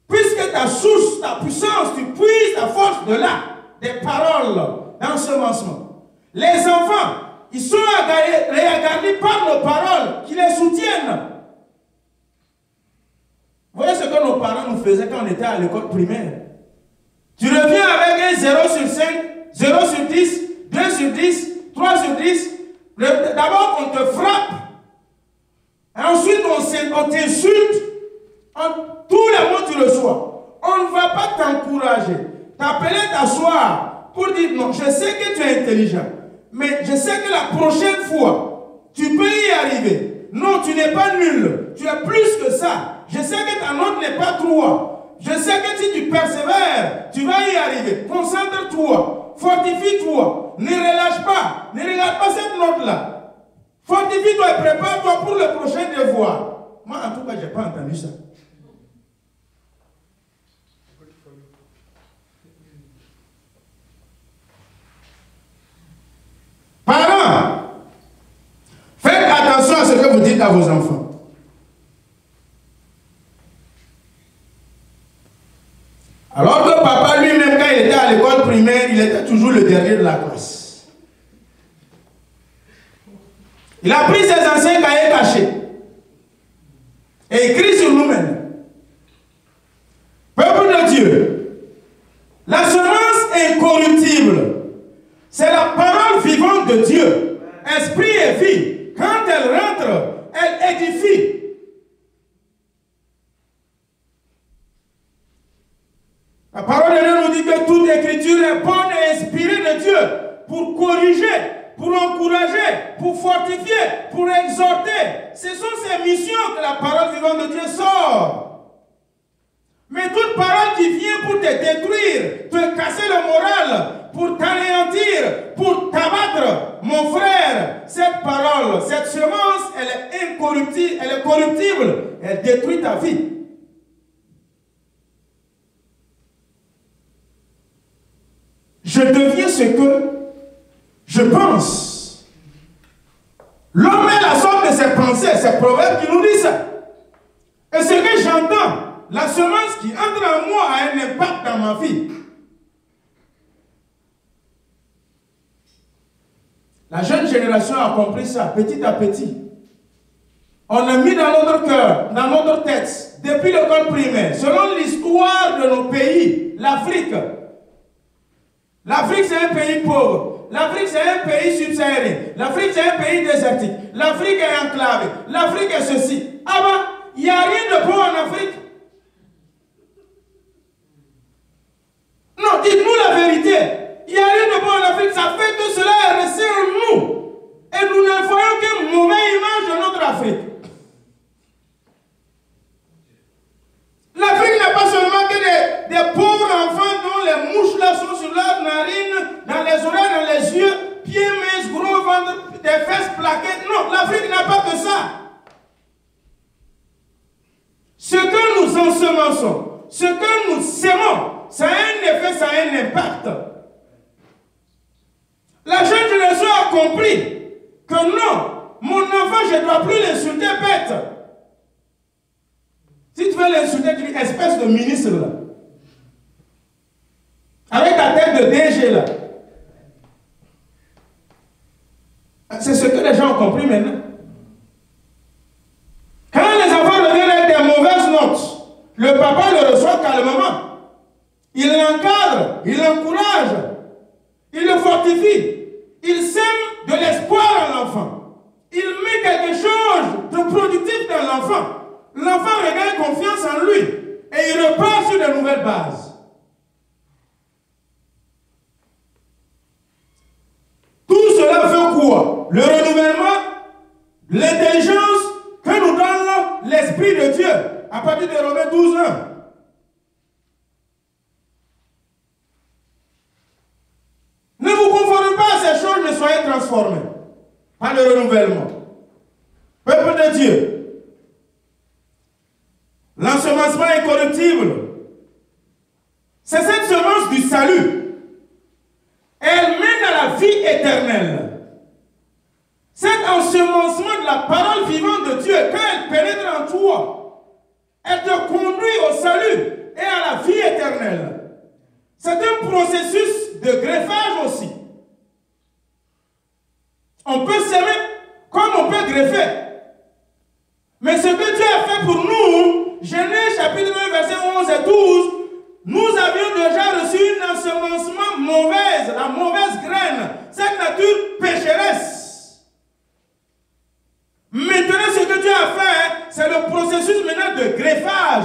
Puisque ta source, ta puissance, tu puises ta force de là, des paroles d'ensemencement. Les enfants, ils sont regardés par nos paroles qui les soutiennent. Vous voyez ce que nos parents nous faisaient quand on était à l'école primaire. Tu reviens avec un 0 sur 5, 0 sur 10, 2 sur 10, 3 sur 10. D'abord, on te frappe. Et ensuite, on t'insulte. Tous les mots, tu reçois. On ne va pas t'encourager. T'appeler t'asseoir pour dire non, je sais que tu es intelligent. Mais je sais que la prochaine fois, tu peux y arriver. Non, tu n'es pas nul. Tu es plus que ça. Je sais que ta note n'est pas 3. Je sais que si tu persévères, tu vas y arriver. Concentre-toi. Fortifie-toi. Ne relâche pas. Ne regarde pas cette note-là. Fortifie-toi et prépare-toi pour le prochain devoir. Moi, en tout cas, je n'ai pas entendu ça. Parents, faites attention à ce que vous dites à vos enfants. Alors que papa lui-même, quand il était à l'école primaire, il était toujours le dernier de la classe. Il a pris ses anciens cahiers cachés et écrit sur nous-mêmes. Peuple de Dieu, la semence incorruptible, c'est la parole vivante de Dieu. Esprit et vie. Quand elle rentre, elle édifie. La parole de Dieu nous dit que toute écriture est bonne et inspirée de Dieu pour corriger, pour encourager, pour fortifier, pour exhorter. Ce sont ces missions que la parole vivante de Dieu sort. Mais toute parole qui vient pour te détruire, te casser le moral, pour t'anéantir, pour t'abattre, mon frère, cette parole, cette semence, elle est incorruptible, elle est corruptible, elle détruit ta vie. Je deviens ce que je pense. L'homme est la somme de ses pensées, c'est Proverbe qui nous dit ça. Et ce que j'entends, la semence qui entre en moi a un impact dans ma vie. La jeune génération a compris ça petit à petit. On a mis dans notre cœur, dans notre tête, depuis l'école primaire, selon l'histoire de nos pays, l'Afrique. L'Afrique, c'est un pays pauvre. L'Afrique, c'est un pays subsahárien. L'Afrique, c'est un pays désertique. L'Afrique est enclavée. L'Afrique est ceci. Ah ben, il n'y a rien de bon en Afrique. Non, dites-nous la vérité. Il n'y a rien de bon en Afrique. Ça fait que cela est resté en nous. Et nous ne voyons qu'une mauvaise image de notre Afrique. L'Afrique n'est pas seulement que des pauvres enfants dont les mouches là sont sur leurs narines, dans les oreilles, dans les yeux, pieds minces, gros ventre, des fesses plaquées. Non, l'Afrique n'a pas que ça. Ce que nous ensemençons, ce que nous sémons, ça a un effet, ça a un impact. La jeune génération a compris que non, mon enfant, je ne dois plus l'insulter bête. Si tu veux l'insulter, tu dis espèce de ministre là. Avec ta tête de DG là. C'est ce que les gens ont compris maintenant. Quand les enfants reviennent avec des mauvaises notes, le papa le reçoit calmement. Il l'encadre, il l'encourage, il le fortifie. Il sème de l'espoir en l'enfant. Il met quelque chose de productif dans l'enfant. L'enfant regagne confiance en lui et il repart sur de nouvelles bases. Tout cela veut quoi? Le renouvellement, l'intelligence que nous donne l'Esprit de Dieu à partir de Romains 12:1. Ne vous conformez pas à ces choses, mais soyez transformés par le renouvellement. Peuple de Dieu, l'ensemencement incorruptible, c'est cette semence du salut elle mène à la vie éternelle. Cet ensemencement de la parole vivante de Dieu, quand elle pénètre en toi, elle te conduit au salut et à la vie éternelle. C'est un processus de greffage aussi. On peut s'aimer comme on peut greffer. Mais ce que Dieu a fait pour nous, Genèse chapitre 1, verset 11 et 12, nous avions déjà reçu un ensemencement mauvaise, la mauvaise graine, cette nature pécheresse. Maintenant, ce que Dieu a fait, c'est le processus maintenant de greffage.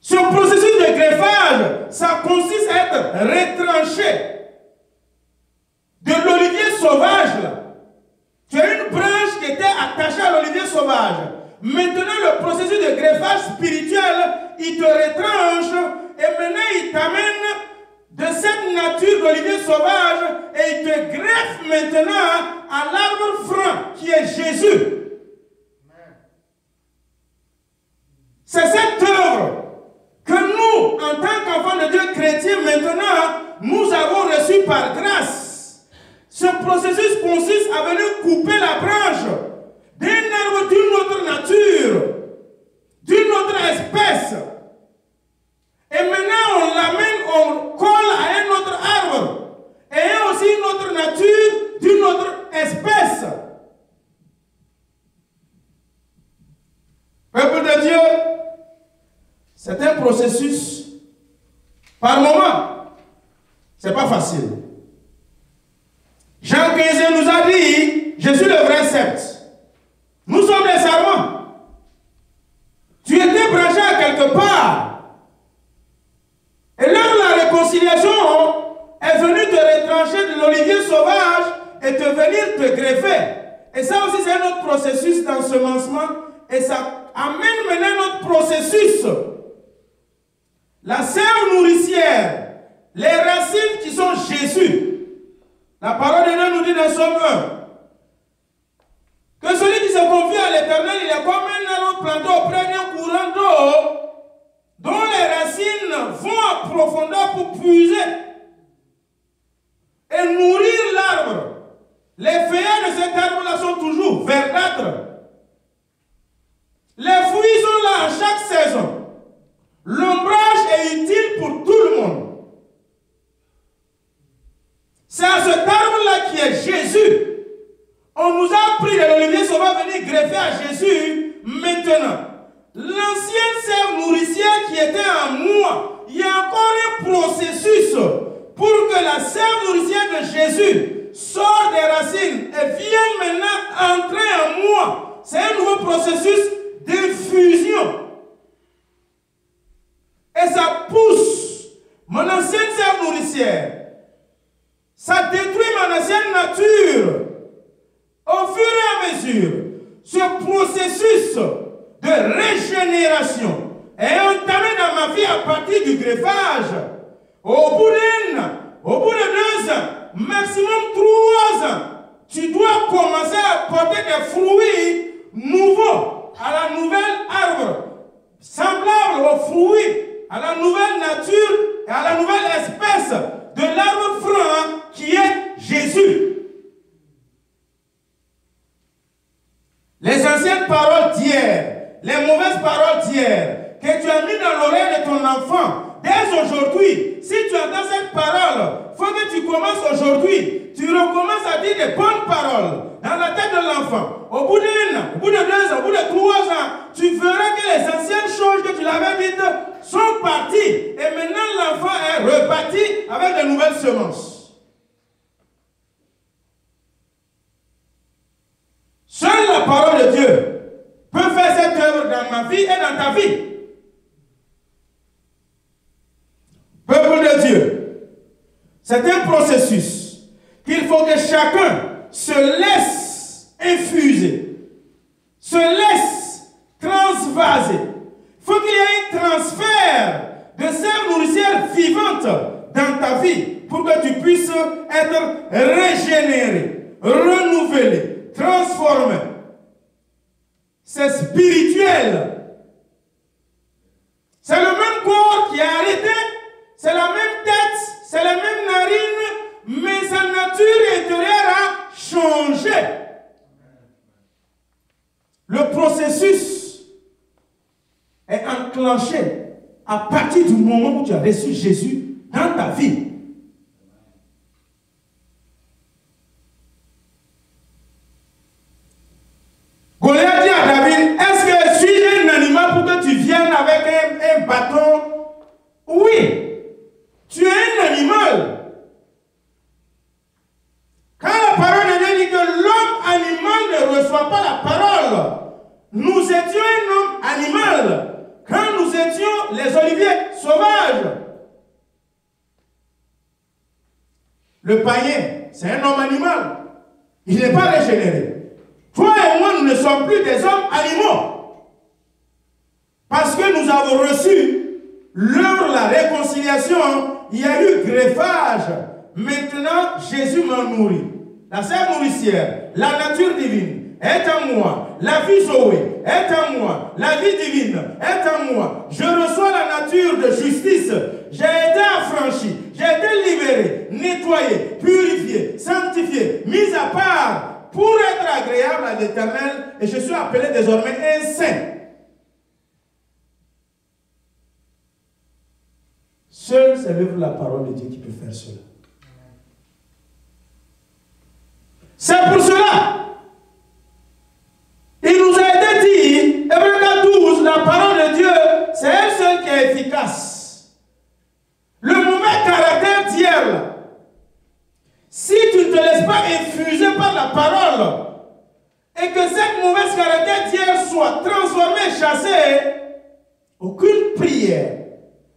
Ce processus de greffage, ça consiste à être retranché de l'olivier sauvage. Là. Tu as une branche qui était attachée à l'olivier sauvage. Maintenant, le processus de greffage spirituel, il te retranche et maintenant il t'amène de cette nature d'olivier sauvage et il te greffe maintenant à l'arbre franc qui est Jésus. C'est cette œuvre que nous, en tant qu'enfants de Dieu chrétiens, maintenant, nous avons reçu par grâce. Ce processus consiste à venir couper la branche d'un arbre d'une autre nature, d'une autre espèce. Et maintenant, on l'amène, on colle à un autre arbre, ayant aussi une autre nature, d'une autre espèce. Peuple de Dieu, c'est un processus par moment. Ce n'est pas facile. Jean 15 nous a dit, je suis le vrai sept. Nous sommes les serments. Tu étais branché à quelque part. Et là, la réconciliation est venue te retrancher de l'olivier sauvage et te venir te greffer. Et ça aussi, c'est un autre processus d'ensemencement. Et ça amène maintenant notre processus. La sève nourricière, les racines qui sont Jésus. La parole de Dieu nous dit dans Somme 1 que celui qui se confie à l'Éternel, il est comme un arbre planté auprès d'un courant d'eau dont les racines vont en profondeur pour puiser et nourrir l'arbre. Les feuillages de cet arbre-là sont toujours verdâtres. Les fruits sont là à chaque saison. L'ombrage est utile pour tout le monde. C'est à cet arbre-là qui est Jésus. On nous a pris de l'olivier sauvage venir greffer à Jésus. Maintenant, l'ancienne sève nourricière qui était en moi, il y a encore un processus pour que la sève nourricière de Jésus sorte des racines et vienne maintenant entrer en moi. C'est un nouveau processus d'infusion. Et ça pousse mon ancienne sève nourricière. Ça détruit mon ancienne nature. Au fur et à mesure, ce processus de régénération est entamé dans ma vie à partir du greffage. Au bout d'un an, au bout de 2 ans, maximum 3 ans, tu dois commencer à porter des fruits nouveaux à la nouvelle arbre, semblables aux fruits, à la nouvelle nature et à la nouvelle espèce de l'arbre franc qui est Jésus. Les anciennes paroles d'hier, les mauvaises paroles d'hier, que tu as mis dans l'oreille de ton enfant, dès aujourd'hui, si tu entends cette parole, il faut que tu commences aujourd'hui, tu recommences à dire des bonnes paroles dans la tête de l'enfant. Au bout d'1 an, au bout de 2 ans, au bout de 3 ans, tu verras que les anciennes choses que tu l'avais dites sont parties. Et maintenant, l'enfant est rebâti avec de nouvelles semences. Seule la parole de Dieu peut faire cette œuvre dans ma vie et dans ta vie. Peuple de Dieu, c'est un processus qu'il faut que chacun se laisse infuser, se laisse transvaser. Il faut qu'il y ait un transfert de sève nourricière vivante dans ta vie pour que tu puisses être régénéré, renouvelé, transformé. C'est spirituel. C'est le même corps qui est arrêté, c'est la même tête, c'est la même narine, mais sa nature intérieure a changé. Le processus est enclenché à partir du moment où tu as reçu Jésus dans ta vie. Goliath dit à David, est-ce que suis-je un animal pour que tu viennes avec un bâton? Oui, tu es un animal. Quand la parole de Dieu dit que l'homme animal ne reçoit pas la parole, nous étions un homme animal quand nous étions les oliviers sauvages. Le païen, c'est un homme animal. Il n'est pas régénéré. Toi et moi, nous ne sommes plus des hommes animaux. Parce que nous avons reçu l'œuvre de la réconciliation. Il y a eu greffage. Maintenant, Jésus m'a nourri. La sœur nourricière, la nature divine est en moi. La vie Zoé est en moi. La vie divine est en moi. Je reçois la nature de justice. J'ai été affranchi. J'ai été libéré, nettoyé, purifié, sanctifié, mis à part pour être agréable à l'Éternel, et je suis appelé désormais un saint. Seul c'est l'œuvre de la parole de Dieu qui peut faire cela. C'est pour cela. Il nous a été dit, Hébreux 12, la parole de Dieu, c'est elle seule qui est efficace. Le mauvais caractère d'hier, si tu ne te laisses pas infuser par la parole et que cette mauvaise caractère d'hier soit transformée, chassée, aucune prière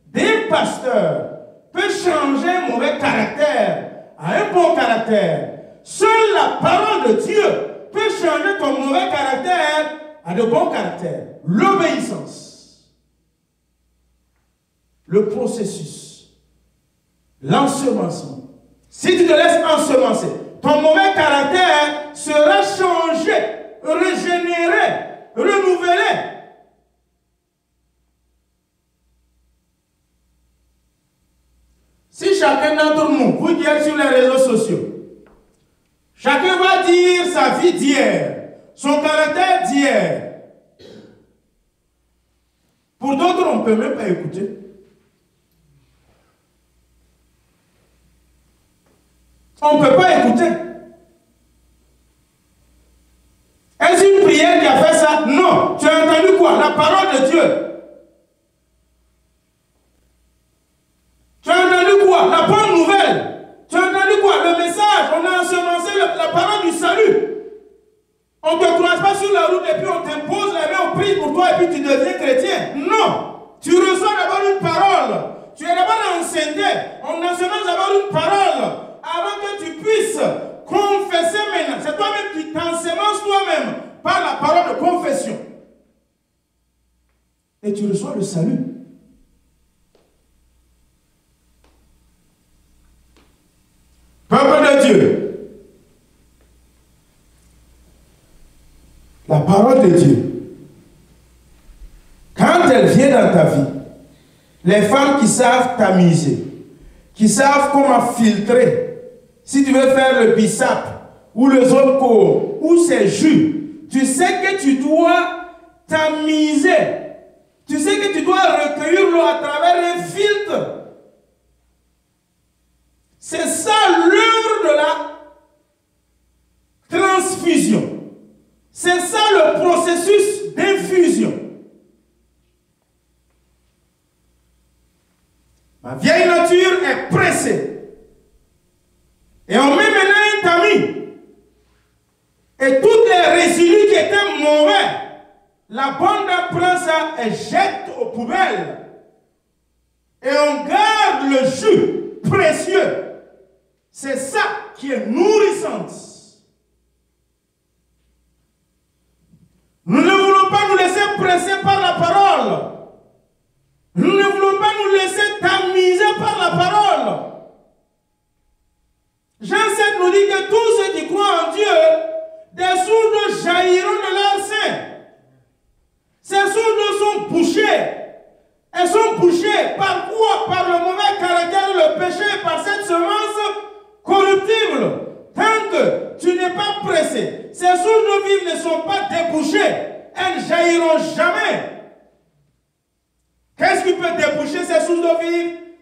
d'un pasteur peut changer un mauvais caractère à un bon caractère. Seule la parole de Dieu peut changer ton mauvais caractère à de bons caractères. L'obéissance, le processus, l'ensemencement. Si tu te laisses ensemencer, ton mauvais caractère sera changé, régénéré, renouvelé. Si chacun d'entre nous, vous qui êtes sur les réseaux sociaux, chacun va dire sa vie d'hier, son caractère d'hier. Pour d'autres, on ne peut même pas écouter. On ne peut pas écouter. Est-ce une prière qui a fait ça? Non. Tu as entendu quoi? La parole de Dieu. Tu as entendu quoi? La bonne nouvelle. Tu as entendu quoi? Le message. On a ensemencé la parole du salut. On ne te croise pas sur la route et puis on t'impose la main, on prie pour toi et puis tu deviens chrétien. Non. Tu reçois d'abord une parole. Tu es d'abord enseigné. On ensemence d'abord une parole. Avant que tu puisses confesser maintenant, c'est toi-même qui t'ensemences toi-même par la parole de confession. Et tu reçois le salut. Peuple de Dieu, la parole de Dieu, quand elle vient dans ta vie, les femmes qui savent tamiser, qui savent comment filtrer, si tu veux faire le bissap ou le zonko ou ces jus, tu sais que tu dois tamiser. Tu sais que tu dois recueillir l'eau à travers un filtre. C'est ça l'œuvre de la transfusion. C'est ça le processus d'infusion. Ma vieille nature est pressée. Et on met maintenant un tamis. Et toutes les résidus qui étaient mauvais, la bande prend ça et jette aux poubelles. Et on garde le jus précieux. C'est ça qui est nourrissance. Nous ne voulons pas nous laisser presser par la parole. Nous ne voulons pas nous laisser tamiser par la parole.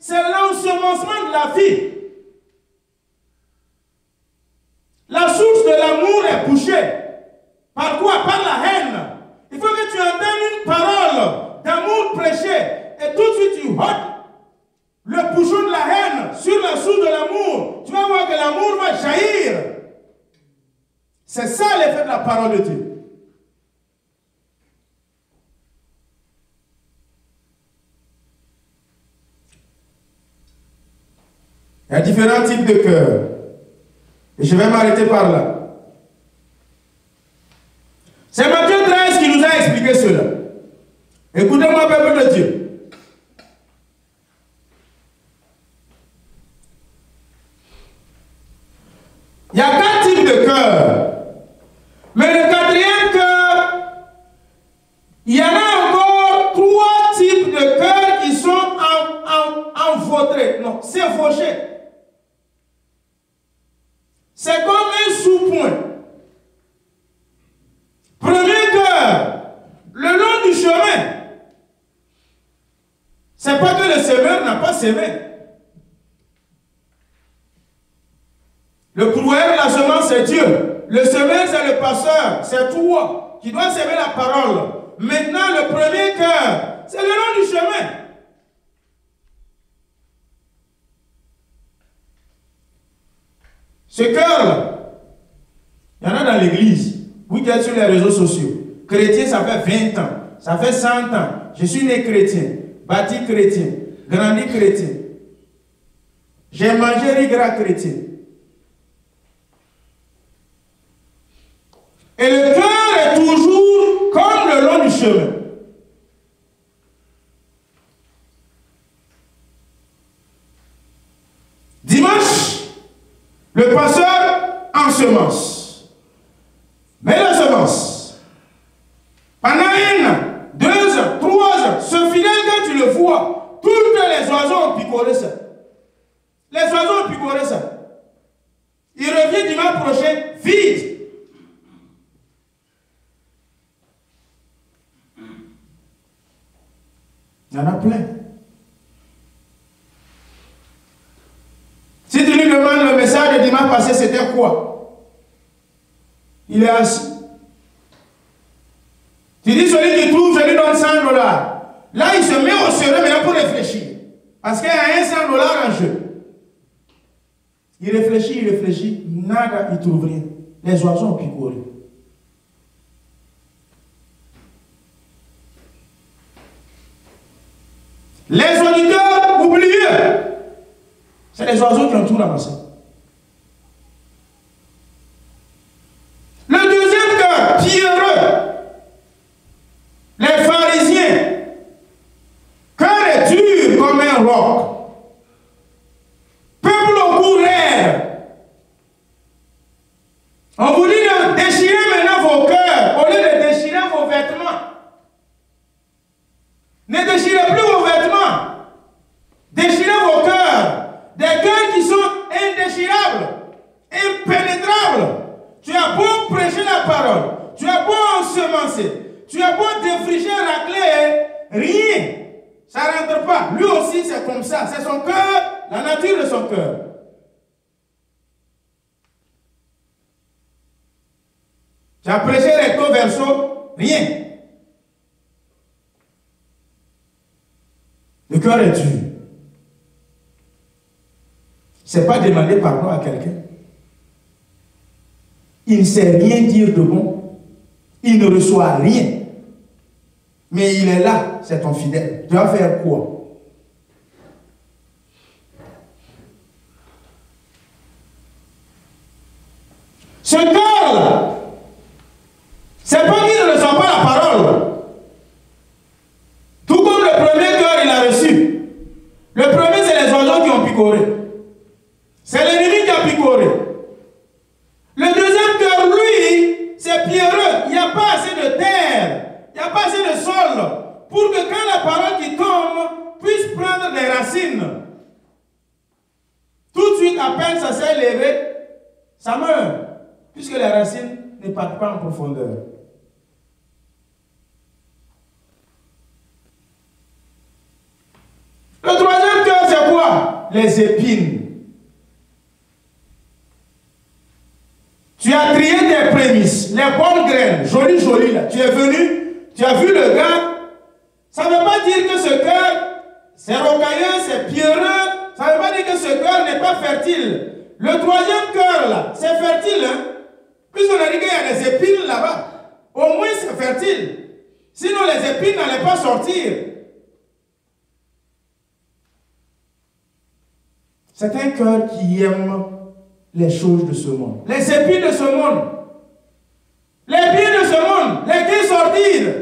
c'est l'ensemencement de la vie. La source de l'amour est bouchée. Par quoi? Par la haine. Il faut que tu entendes une parole d'amour prêchée et tout de suite tu ôtes le bouchon de la haine sur la source de l'amour. Tu vas voir que l'amour va jaillir. C'est ça l'effet de la parole de Dieu. Il y a différents types de cœurs. Et je vais m'arrêter par là. C'est Matthieu 13 qui nous a expliqué cela. Écoutez-moi, peuple de Dieu. Il y a 4 types de cœurs. Mais le 4e cœur, il y en a encore 3 types de cœurs qui sont envautrés. Non, c'est fauché. C'est comme un sous-point. Premier cœur, le long du chemin. C'est pas que le semeur n'a pas semé. Le pourvoyeur de la semence, c'est Dieu. Le semeur, c'est le pasteur. C'est toi qui dois semer la parole. Maintenant, le premier cœur, c'est le long du chemin. Ce cœur-là, il y en a dans l'église. Vous qui êtes sur les réseaux sociaux. Chrétien, ça fait 20 ans. Ça fait 100 ans. Je suis né chrétien. Bâti chrétien. Grandi chrétien. J'ai mangé riz gras chrétien. Et le cœur est toujours comme le long du chemin. Dimanche, le pasteur ensemence. Mais la semence, pendant 1 an, 2 ans, 3 ans, ce fidèle quand tu le vois, toutes les oiseaux ont picoré ça. Les oiseaux ont picoré ça. Il revient dimanche prochain vide. Il y en a plein. Si tu lui demandes le message de dimanche passé, c'était quoi? Il est assis. Tu dis, celui qui trouve, je lui donne 100 $. Là, il se met au sérieux maintenant pour réfléchir. Parce qu'il y a 100 $ en jeu. Il réfléchit, nada, il ne trouve rien. Les oiseaux ont picoré. Les auditeurs oublieux, c'est les oiseaux qui ont tout ramassé. Le deuxième cœur, pierreux, les pharisiens, cœur est dur comme un roc. Peuple au cou raide. On vous dit de déchirer maintenant vos cœurs au lieu de déchirer vos vêtements. Ne déchirez plus vos vêtements. Déchirez vos cœurs. Des cœurs qui sont indéchirables, impénétrables. Tu as beau prêcher la parole, tu as beau ensemencer, tu as beau défricher, racler, rien. Ça ne rentre pas. Lui aussi, c'est comme ça. C'est son cœur, la nature de son cœur. Tu as prêché recto verso, rien. Le cœur est dur. Ce n'est pas demander pardon à quelqu'un. Il ne sait rien dire de bon. Il ne reçoit rien. Mais il est là, c'est ton fidèle. Tu vas faire quoi? Ce cœur-là, c'est pas qu'il ne reçoit pas la parole. Tout comme le premier cœur, il a reçu. Le premier, c'est les oiseaux qui ont picoré. C'est l'ennemi qui a picoré. Le deuxième cœur, lui, c'est pierreux. Il n'y a pas assez de terre. Il n'y a pas assez de sol pour que quand la parole qui tombe puisse prendre des racines. Tout de suite, à peine ça s'est levé, ça meurt. Puisque les racines ne partent pas en profondeur. Le troisième cœur, c'est quoi? les épines. Tu as trié tes prémices, les bonnes graines, jolies là. Tu es venu, tu as vu le gars. Ça ne veut pas dire que ce cœur, c'est rocailleux, c'est pierreux. Ça ne veut pas dire que ce cœur n'est pas fertile. Le troisième cœur là, c'est fertile. Hein? Puisqu'on a dit qu'il y a des épines là-bas, au moins c'est fertile. Sinon les épines n'allaient pas sortir. C'est un cœur qui aime les choses de ce monde. Les épines de ce monde. Les biens de ce monde. Les gains sortir.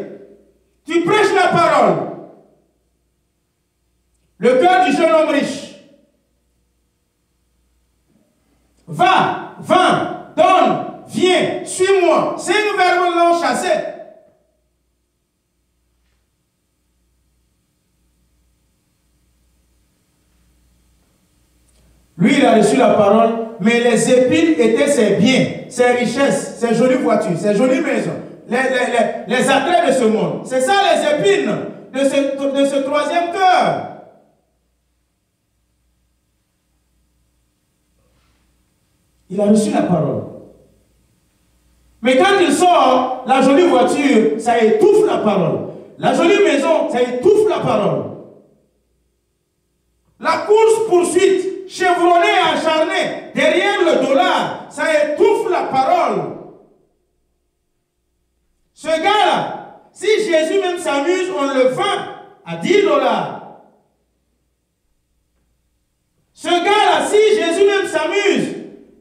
Tu prêches la parole. Le cœur du jeune homme riche. Va, donne, viens, suis-moi. C'est un verbe long chassé. Lui, il a reçu la parole, mais les épines étaient ses biens, ses richesses, ses jolies voitures, ses jolies maisons, les attraits de ce monde. C'est ça les épines de ce troisième cœur. Il a reçu la parole. Mais quand il sort, la jolie voiture, ça étouffe la parole. La jolie maison, ça étouffe la parole. La course-poursuite, chevronnée, acharnée, derrière le dollar, ça étouffe la parole. Ce gars-là, si Jésus même s'amuse, on le vend à $10. Ce gars-là, si Jésus même s'amuse,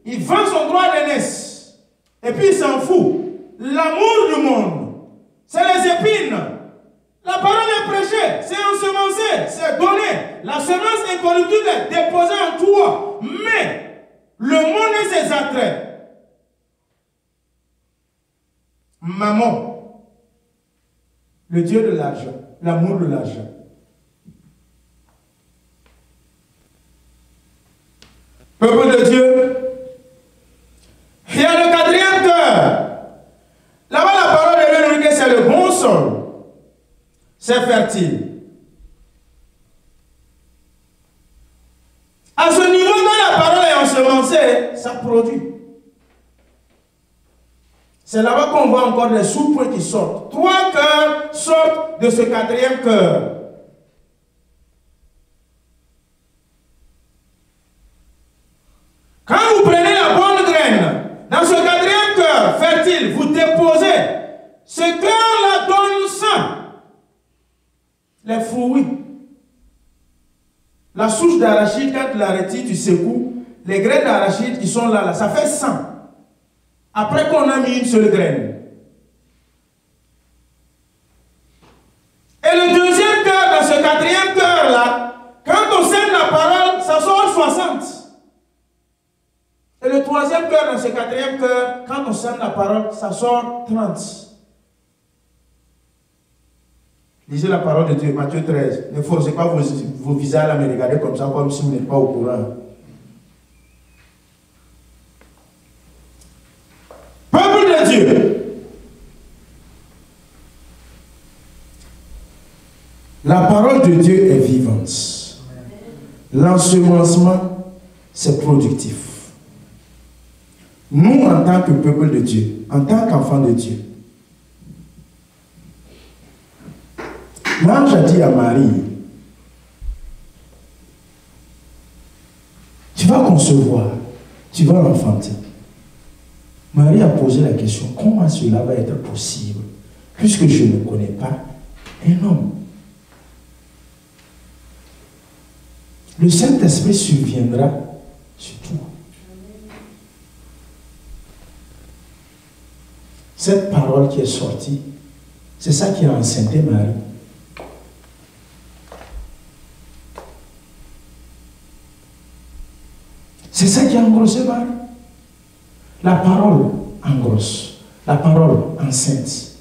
il vend son droit d'aînesse. Et puis il s'en fout. L'amour du monde, c'est les épines. La parole est prêchée, c'est ensemencé, c'est donné. La semence incorruptible est déposée en toi. Mais le monde et ses attraits. Maman, le Dieu de l'argent, l'amour de l'argent. Peuple de Dieu, il y a le quatrième cœur. Là-bas, la parole de Dieu nous dit que c'est le bon sol. C'est fertile. À ce niveau, quand la parole est ensemencée, ça produit. C'est là-bas qu'on voit encore des sous-points qui sortent. 3 cœurs sortent de ce quatrième cœur. Quand vous prenez la bonne graine, dans ce quatrième cœur fertile, vous déposez, ce cœur-là donne 100. Les fruits. La souche d'arachide, quand tu la retires, tu secoues, les graines d'arachide qui sont là, ça fait 100. Après qu'on a mis une seule graine. Et le deuxième cœur, dans ce quatrième cœur-là, quand on sème la parole, ça sort 60. Et le troisième cœur, dans ce quatrième cœur, quand on sème la parole, ça sort 30. Lisez la parole de Dieu, Matthieu 13. Ne forcez pas vos visages à me regarder comme ça, comme si vous n'êtes pas au courant. Peuple de Dieu, la parole de Dieu est vivante. L'ensemencement, c'est productif. Nous, en tant que peuple de Dieu, en tant qu'enfants de Dieu, l'ange a dit à Marie, tu vas concevoir, tu vas enfanter. Marie a posé la question, comment cela va être possible, puisque je ne connais pas un homme. Le Saint-Esprit surviendra sur toi. Cette parole qui est sortie, c'est ça qui a enceinté Marie. C'est ça qui a engrossé Marie. La parole engrosse. La parole enceinte.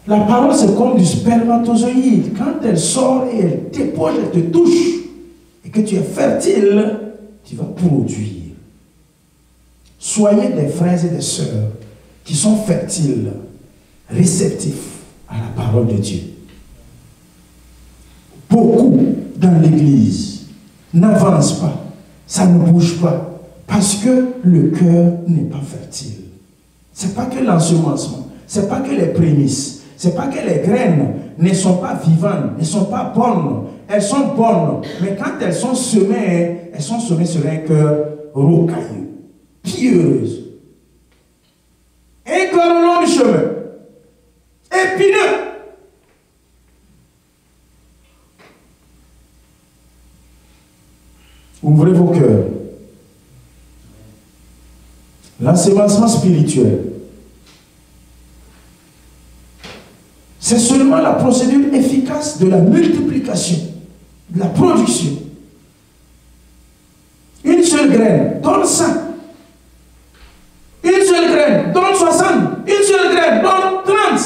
La parole, c'est comme du spermatozoïde. Quand elle sort et elle dépose, elle te touche, et que tu es fertile, tu vas produire. Soyez des frères et des sœurs qui sont fertiles, réceptifs à la parole de Dieu. Beaucoup dans l'Église n'avance pas, ça ne bouge pas, parce que le cœur n'est pas fertile. Ce n'est pas que l'ensemencement, ce n'est pas que les prémices, ce n'est pas que les graines ne sont pas vivantes, ne sont pas bonnes. Elles sont bonnes, mais quand elles sont semées sur un cœur rocailleux, pierreuse. Un cœur long du chemin, épineux. Ouvrez vos cœurs. L'ensemencement spirituel, c'est seulement la procédure efficace de la multiplication, de la production. Une seule graine donne 100. Une seule graine donne 60. Une seule graine donne 30.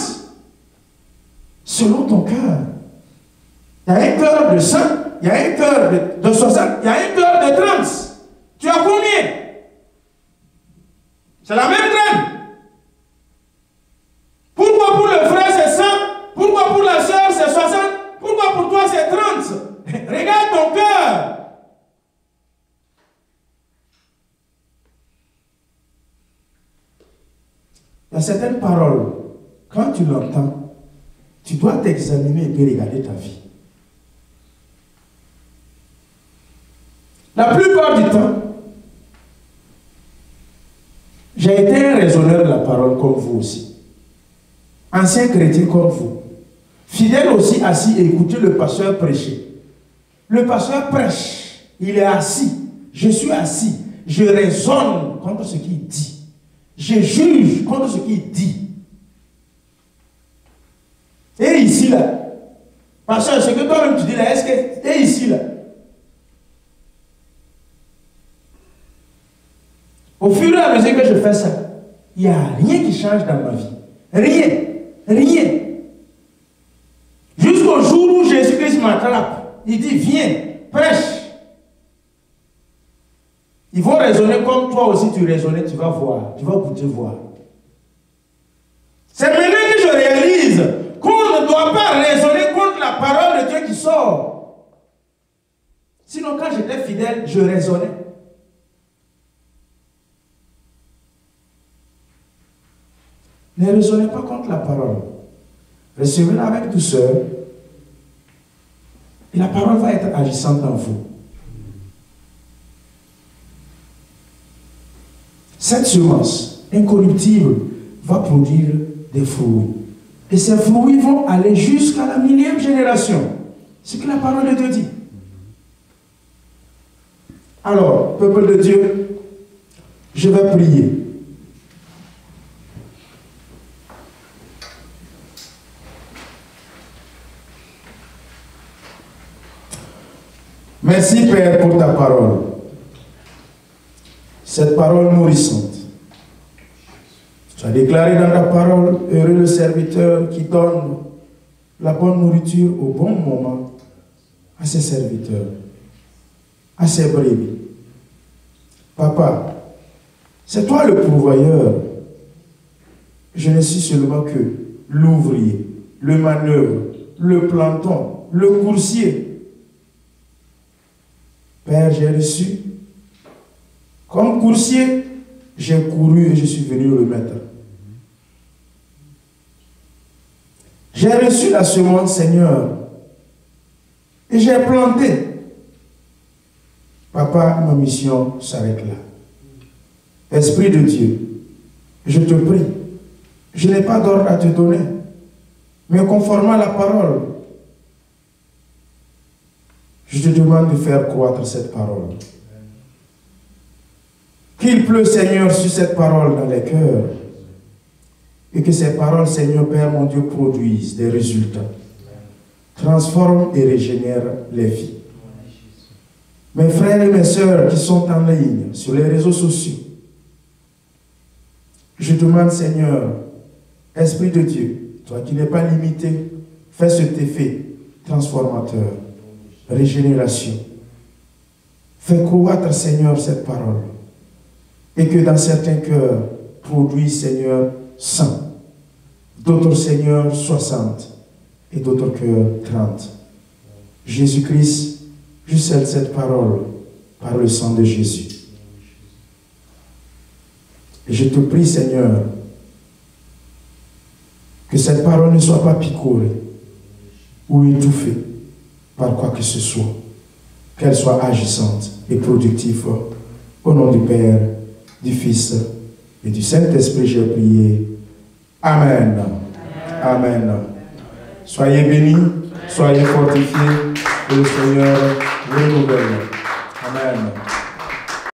Selon ton cœur. Il y a un cœur de 100, il y a un cœur de 60, il y a un cœur de 30. Tu as combien? C'est la même graine. Pourquoi pour le frère c'est 100? Pourquoi pour la soeur c'est 60? Pourquoi pour toi c'est 30? Regarde ton cœur. Il y a certaines paroles, quand tu l'entends, tu dois t'examiner et puis regarder ta vie. La plupart du temps, j'ai été un raisonneur de la parole comme vous aussi. Ancien chrétien comme vous. Fidèle aussi assis et écouter le pasteur prêcher. Le pasteur prêche, il est assis. Je suis assis. Je raisonne contre ce qu'il dit. Je juge contre ce qu'il dit. Et ici là, pasteur, ce que toi-même tu dis là, est-ce que... Et ici là, au fur et à mesure que je fais ça, il n'y a rien qui change dans ma vie. Rien. Rien. Jusqu'au jour où Jésus-Christ m'attrape. Il dit, viens, prêche. Ils vont raisonner comme toi aussi tu raisonnais, tu vas voir. Tu vas goûter voir. C'est maintenant que je réalise qu'on ne doit pas raisonner contre la parole de Dieu qui sort. Sinon, quand j'étais fidèle, je raisonnais. Ne raisonnez pas contre la parole. Recevez-la avec douceur. Et la parole va être agissante en vous. Cette semence incorruptible va produire des fruits. Et ces fruits vont aller jusqu'à la 1000e génération. C'est ce que la parole de Dieu dit. Alors, peuple de Dieu, je vais prier. Merci Père pour ta parole. Cette parole nourrissante. Tu as déclaré dans ta parole, heureux le serviteur qui donne la bonne nourriture au bon moment à ses serviteurs, à ses brebis. Papa, c'est toi le pourvoyeur. Je ne suis seulement que l'ouvrier, le manœuvre, le planton, le coursier. Père, j'ai reçu. Comme coursier, j'ai couru et je suis venu le mettre. J'ai reçu la semence, Seigneur, et j'ai planté. Papa, ma mission s'arrête là. Esprit de Dieu, je te prie, je n'ai pas d'ordre à te donner, mais conformément à la parole, je te demande de faire croître cette parole. Qu'il pleut, Seigneur, sur cette parole dans les cœurs. Et que ces paroles, Seigneur, Père, mon Dieu, produisent des résultats. Transforment et régénèrent les vies. Mes frères et mes sœurs qui sont en ligne, sur les réseaux sociaux, je demande, Seigneur, Esprit de Dieu, toi qui n'es pas limité, fais cet effet transformateur. Régénération. Fais croître, Seigneur, cette parole. Et que dans certains cœurs, produise, Seigneur, 100. D'autres, Seigneur, 60. Et d'autres cœurs, 30. Jésus-Christ, Je scelle cette parole par le sang de Jésus. Et je te prie, Seigneur, que cette parole ne soit pas picorée ou étouffée par quoi que ce soit. Qu'elle soit agissante et productive. Au nom du Père, du Fils et du Saint-Esprit, j'ai prié. Amen. Amen. Soyez bénis, soyez fortifiés, et le Seigneur renouvelle. Amen.